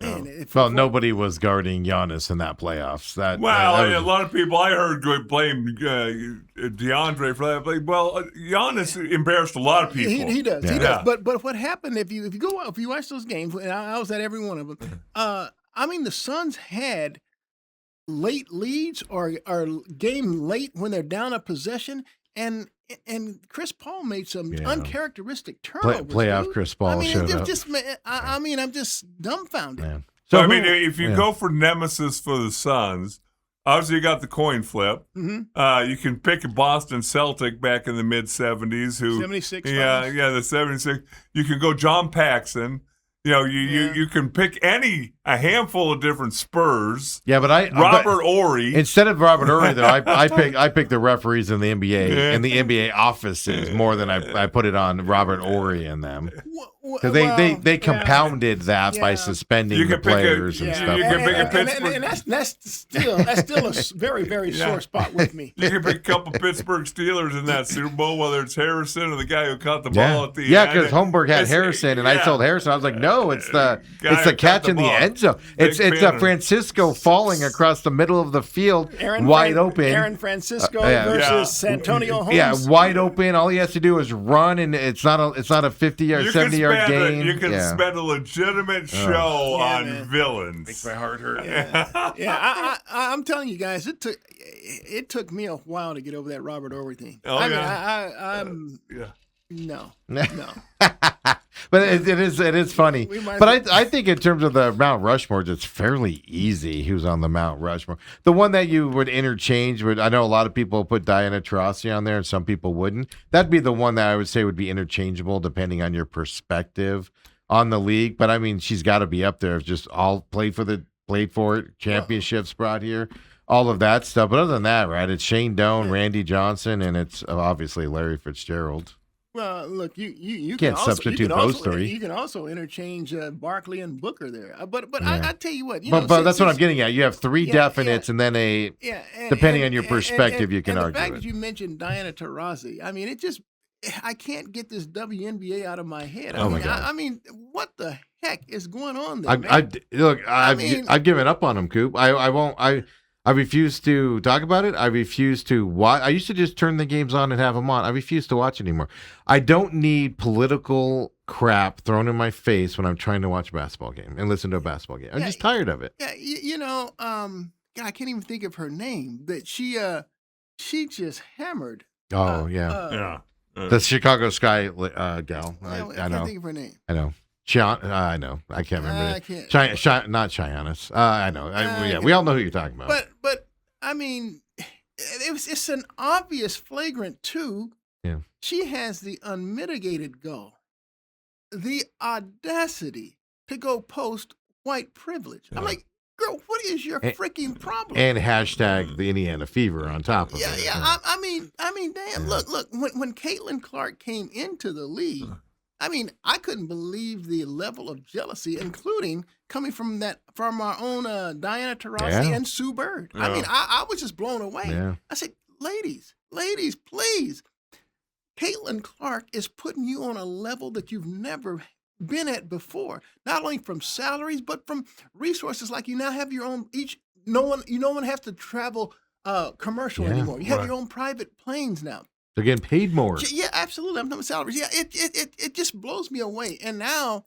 Nobody was guarding Giannis in that playoffs. A lot of people I heard blame DeAndre for that. Well, Giannis embarrassed a lot of people. He does. He does. But what happened if you watch those games? And I was at every one of them. The Suns had late leads or game late when they're down a possession, and Chris Paul made some uncharacteristic turnovers. Playoff Chris Paul showed up. I'm just dumbfounded. Man. So if you go for nemesis for the Suns, obviously you got the coin flip. Mm-hmm. You can pick a Boston Celtic back in the mid 70s, 76. The 76. You can go John Paxson. You can pick a handful of different Spurs. Yeah, but Robert Horry. Instead of Robert Horry, though, I pick the referees in the NBA and the NBA offices more than I put it on Robert Horry and them. Because they compounded that by suspending the players and stuff. You can pick a Pittsburgh. And that's still a very, very sore spot with me. You can pick a couple Pittsburgh Steelers in that Super Bowl, whether it's Harrison or the guy who caught the ball at the end. Yeah, because Holmberg had Harrison, and I told Harrison, I was like, no, it's the catch in the end zone. It's Francisco falling across the middle of the field, wide open. Aaron Francisco versus Santonio Holmes. Yeah, wide open. All he has to do is run, and it's not a 50-yard, 70-yard game. You can spend a legitimate show on villains. Makes my heart hurt. I'm telling you guys, it took me a while to get over that Robert Horry thing. No. But it is funny. But I think in terms of the Mount Rushmore, it's fairly easy who's on the Mount Rushmore. The one that you would interchange I know a lot of people put Diana Taurasi on there and some people wouldn't. That'd be the one that I would say would be interchangeable depending on your perspective on the league. But I mean, she's got to be up there. Just all played for it, championships brought here, all of that stuff. But other than that, right, it's Shane Doan, Randy Johnson, and it's obviously Larry Fitzgerald. Well, look, you can't substitute those three. You can also interchange Barkley and Booker there. But I tell you what, but that's what I'm getting at. You have three definites, and then depending on your perspective, you can argue. The fact that you mentioned Diana Taurasi, I mean, I can't get this WNBA out of my head. My God. I mean, what the heck is going on there? I've given up on them, Coop. I won't. I refuse to talk about it. I refuse to watch. I used to just turn the games on and have them on. I refuse to watch anymore. I don't need political crap thrown in my face when I'm trying to watch a basketball game and listen to a basketball game. I'm just tired of it. Yeah, I can't even think of her name. That she just hammered. The Chicago Sky gal. I know. Can't think of her name. I know. I know. I can't remember. Not Chyannis. I know. We all know who you're talking about. But I mean, it's an obvious flagrant too. Yeah. She has the unmitigated gall, the audacity to go post white privilege. I'm like, girl, what is your freaking problem? And hashtag the Indiana Fever on top of it. I mean, damn. Look. When Caitlin Clark came into the league. I mean, I couldn't believe the level of jealousy, including coming from our own Diana Taurasi and Sue Bird. Yeah. I mean, I was just blown away. Yeah. I said, ladies, please. Caitlin Clark is putting you on a level that you've never been at before. Not only from salaries, but from resources. Like you now have your own no one has to travel commercial anymore. You have your own private planes now. They're getting paid more. Yeah, absolutely. I'm talking about salaries. Yeah, it just blows me away. And now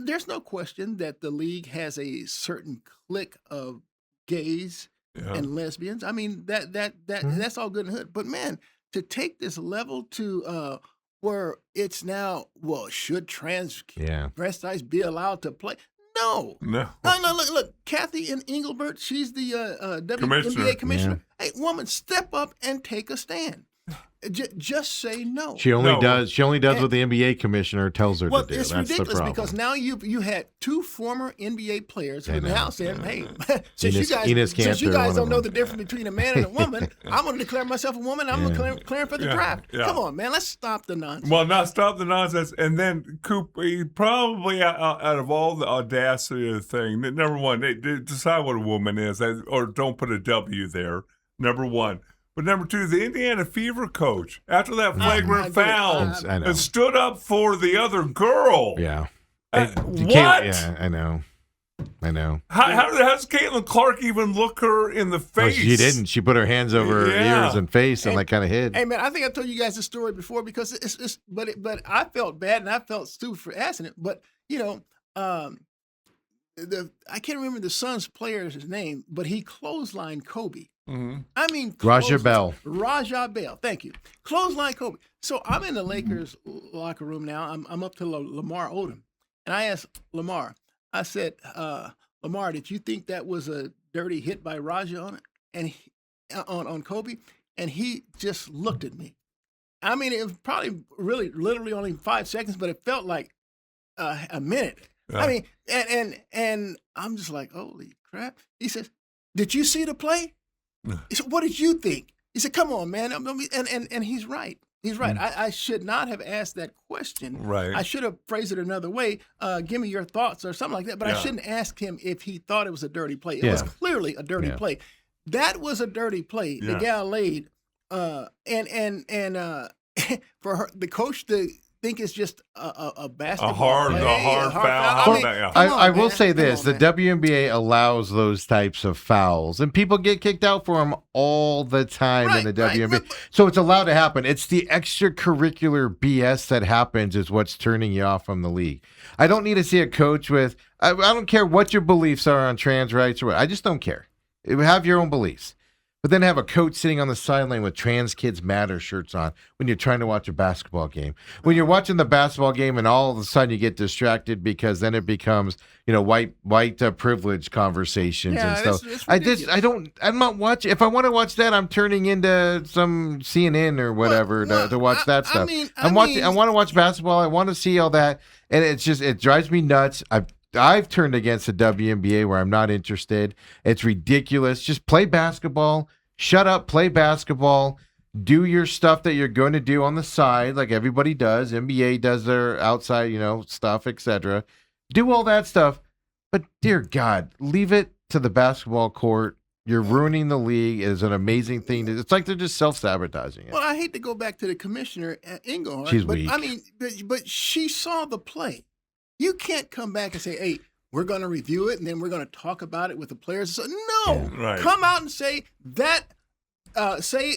there's no question that the league has a certain clique of gays and lesbians. I mean, that's all good and good. But man, to take this level to where it's now, should transvestites be allowed to play? No. Look, Kathy Engelbert, she's the WNBA commissioner. Yeah. Hey, woman, step up and take a stand. Just say no. She only does what the NBA commissioner tells her to do. It's That's ridiculous the problem. because now you had two former NBA players who now said, "Hey, since you guys don't know the difference between a man and a woman, I'm going to declare myself a woman. I'm going to declare for the draft." Yeah. Come on, man, let's stop the nonsense. Well, not stop the nonsense, and then Coop, he probably out of all the audacity of the thing, number one, they decide what a woman is, or don't put a W there. Number one. But number two, the Indiana Fever coach, after that flagrant foul, has stood up for the other girl. Yeah. What? Yeah, I know. How does Caitlin Clark even look her in the face? She didn't. She put her hands over her ears and face and kind of hid. Hey, man, I think I told you guys this story before because but I felt bad and I felt stupid for asking it. But, I can't remember the Suns player's name, but he clotheslined Kobe. Mm-hmm. I mean, Raja Bell. Thank you. Clothesline Kobe. So I'm in the Lakers locker room now. I'm up to Lamar Odom, and I asked Lamar. I said, Lamar, did you think that was a dirty hit by Raja on it and on Kobe? And he just looked at me. I mean, it was probably really literally only 5 seconds, but it felt like a minute. Yeah. I mean, and I'm just like, holy crap. He says, did you see the play? He said, what did you think? He said, come on, man. And he's right. He's right. I should not have asked that question. Right. I should have phrased it another way. Give me your thoughts or something like that. But I shouldn't ask him if he thought it was a dirty play. It was clearly a dirty play. That was a dirty play. The gal laid. And for her, the coach to think it's just a basketball a hard foul. I will say this: the WNBA allows those types of fouls, and people get kicked out for them all the time in the WNBA. So it's allowed to happen. It's the extracurricular BS that happens is what's turning you off from the league. I don't need to see a coach with. I don't care what your beliefs are on trans rights or what. I just don't care. Have your own beliefs. But then have a coach sitting on the sideline with Trans Kids Matter shirts on when you're trying to watch a basketball game. When you're watching the basketball game and all of a sudden you get distracted because then it becomes, white privilege conversations and stuff. I'm not watching. If I want to watch that, I'm turning into some CNN or whatever to watch that stuff. I want to watch basketball. I want to see all that. And it drives me nuts. I've turned against the WNBA where I'm not interested. It's ridiculous. Just play basketball. Shut up, play basketball. Do your stuff that you're going to do on the side like everybody does. NBA does their outside, stuff, etc. Do all that stuff. But dear God, leave it to the basketball court. You're ruining the league. It is an amazing thing. It's like they're just self-sabotaging it. Well, I hate to go back to the commissioner, Engelhart. She's weak. I mean, but she saw the play. You can't come back and say, hey, we're going to review it, and then we're going to talk about it with the players. So, no. Yeah, right. Come out and say that, say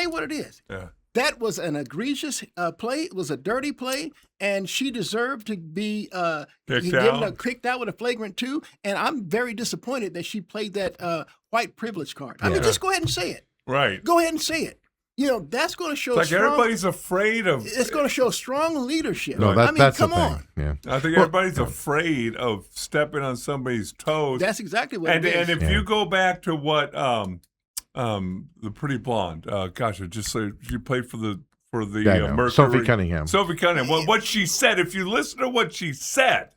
what it is. Yeah. That was an egregious play. It was a dirty play, and she deserved to be kicked out with a flagrant 2. And I'm very disappointed that she played that white privilege card. I mean, just go ahead and say it. Right. Go ahead and say it. That's going to show everybody's afraid of... It's going to show strong leadership. No, that's come on. Yeah. I think everybody's afraid of stepping on somebody's toes. That's exactly what it is. And if you go back to what the pretty blonde, I just say she played for the Mercury. Sophie Cunningham. What she said, if you listen to what she said,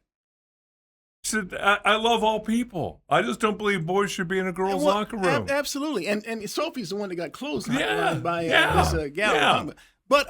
she said, I love all people. I just don't believe boys should be in a girl's locker room. Absolutely. And Sophie's the one that got closed by this gal. Yeah. But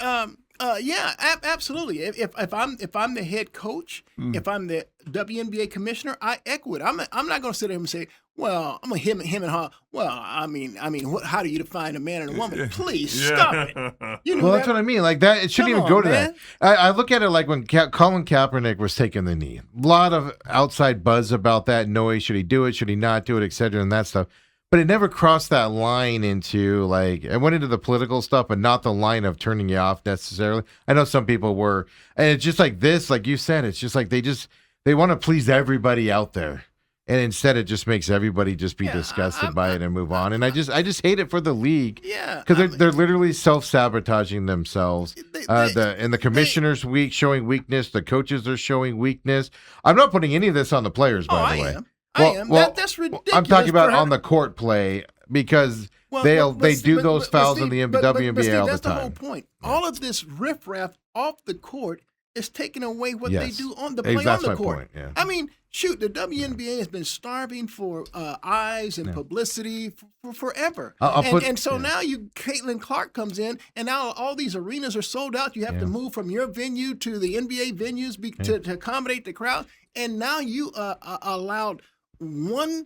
Absolutely. If I'm the head coach, if I'm the WNBA commissioner, I echo it. I'm not going to sit there and say, well, I'm gonna him and her. Well, I mean, how do you define a man and a woman? Please stop it. You know Well, that's what I mean. Like that, it shouldn't even go to that. I look at it like when Colin Kaepernick was taking the knee. A lot of outside buzz about that noise. Should he do it? Should he not do it? Etc. And that stuff. But it never crossed that line into like it went into the political stuff, but not the line of turning you off necessarily. I know some people were, and it's just like this, like you said, it's just like they want to please everybody out there. And instead, it just makes everybody just be disgusted by it and move on. And I just hate it for the league. Yeah, because they're literally self-sabotaging themselves. The commissioners showing weakness. The coaches are showing weakness. I'm not putting any of this on the players, by the way. I am. That's ridiculous. I'm talking about on the court play because they do those fouls in the WNBA Steve, all the time. That's the whole point. All of this riffraff off the court is taking away what they do on the play on the court. Point, yeah. I mean, shoot, the WNBA has been starving for eyes and publicity for forever. So now Caitlin Clark comes in, and now all these arenas are sold out. You have to move from your venue to the NBA venues to accommodate the crowd. And now you allowed one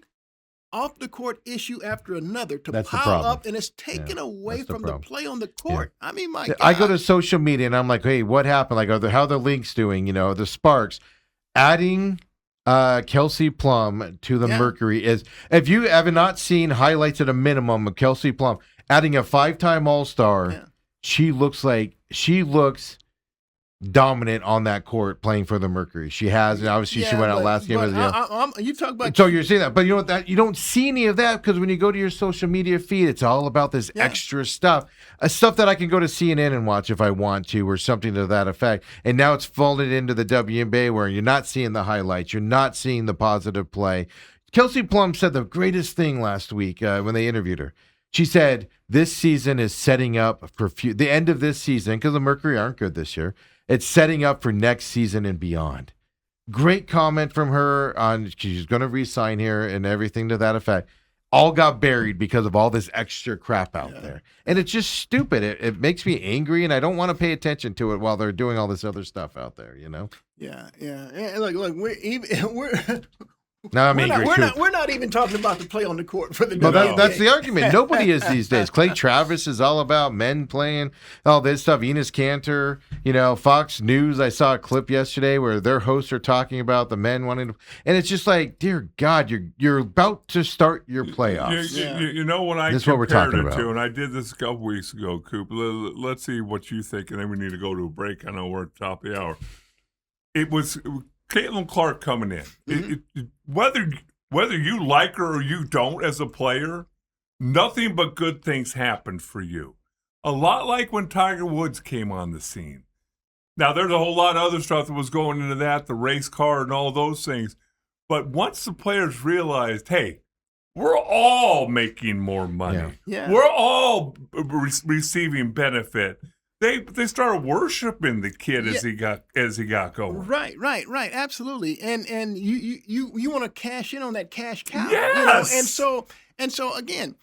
off-the-court issue after another to pile up, and it's taken away from the play on the court. I mean, my God. I go to social media, and I'm like, hey, what happened? Like, how are the Lynx doing? You know, the Sparks. Adding Kelsey Plum to the Mercury is, if you have not seen highlights at a minimum of Kelsey Plum, adding a 5-time All-Star, she looks dominant on that court playing for the Mercury. She has, and obviously she went out last game. You talk about so you're saying that, but you know that you don't see any of that because when you go to your social media feed, it's all about this extra stuff, stuff that I can go to CNN and watch if I want to, or something to that effect. And now it's folded into the WNBA where you're not seeing the highlights, you're not seeing the positive play. Kelsey Plum said the greatest thing last week when they interviewed her. She said this season is setting up for the end of this season because the Mercury aren't good this year. It's setting up for next season and beyond. Great comment from her on she's going to re-sign here and everything to that effect. All got buried because of all this extra crap out there. And it's just stupid. It makes me angry, and I don't want to pay attention to it while they're doing all this other stuff out there, you know? Yeah. Look, we're No, I'm angry. We're not even talking about the play on the court for the WNBA. Well, that's the argument. Nobody is these days. Clay Travis is all about men playing, all this stuff. Enos Cantor, Fox News. I saw a clip yesterday where their hosts are talking about the men wanting to, and it's just like, dear God, you're about to start your playoffs. You know when I compared it to, and I did this a couple weeks ago, Coop. Let's see what you think, and then we need to go to a break. I know we're at the top of the hour. It was Caitlin Clark coming in. Mm-hmm. Whether you like her or you don't as a player, nothing but good things happened for you. A lot like when Tiger Woods came on the scene. Now, there's a whole lot of other stuff that was going into that, the race car and all those things. But once the players realized, hey, we're all making more money. Yeah. We're all receiving benefit. They started worshiping the kid as he got going. Right. Absolutely. And you want to cash in on that cash cow. Yes. And so again,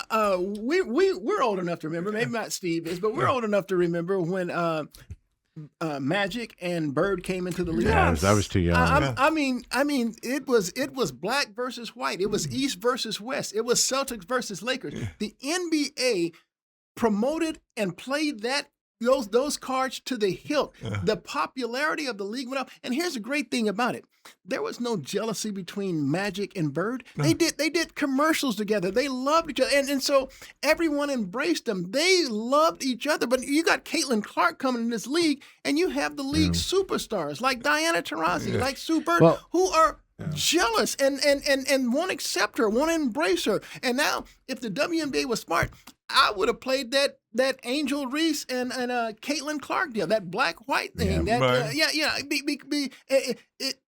we're old enough to remember. Maybe not Steve is, but we're old enough to remember when Magic and Bird came into the league. Yes. I was too young. I mean, it was black versus white. It was East versus West. It was Celtics versus Lakers. The NBA promoted and played those cards to the hilt. The popularity of the league went up. And here's the great thing about it. There was no jealousy between Magic and Bird. They did commercials together. They loved each other. And so everyone embraced them. They loved each other. But you got Caitlin Clark coming in this league, and you have the league superstars like Diana Taurasi, like Sue Bird, who are jealous and won't accept her, won't embrace her. And now, if the WNBA was smart, I would have played that Angel Reese and Caitlin Clark deal, that black-white thing.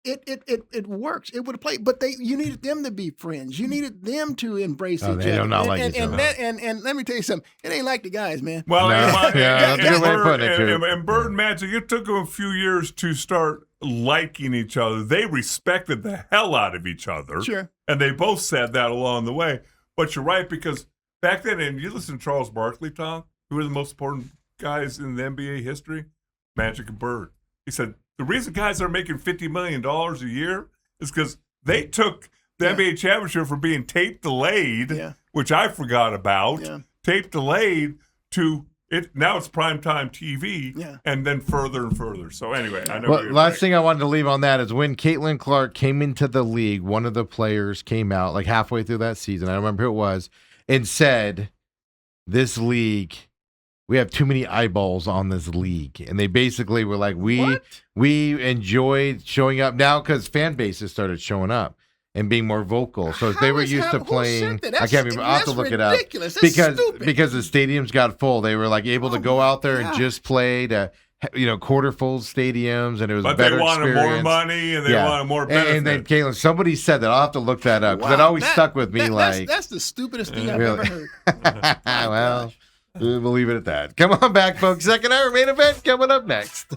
It works. It would have played, but you needed them to be friends. You needed them to embrace each other. They do not like each other. And let me tell you something. It ain't like the guys, man. Well, that's a good way of putting it, too. And Bird and Magic, it took them a few years to start liking each other. They respected the hell out of each other. Sure. And they both said that along the way. But you're right, because back then, and you listen to Charles Barkley talk, who was the most important guys in the NBA history? Magic and Bird. He said, the reason guys are making $50 million a year is because they took the NBA championship from being tape delayed, which I forgot about, tape delayed to it. Now it's primetime TV, and then further and further. So anyway, I know. Well, last thing I wanted to leave on that is when Caitlin Clark came into the league, one of the players came out like halfway through that season. I don't remember who it was, and said, "This league, we have too many eyeballs on this league," and they basically were like, "We enjoyed showing up now because fan bases started showing up and being more vocal. So they were used to playing. I can't remember. I'll have to look it up That's because stupid. because the stadiums got full. They were like able to go out there and just play to quarter full stadiums, and it was a better they wanted experience. more money and they wanted more benefit. And then Caitlin, somebody said that. I'll have to look that up because it always stuck with me. That's the stupidest thing I've ever heard. Well, we'll leave it at that. Come on back, folks. Second hour main event coming up next.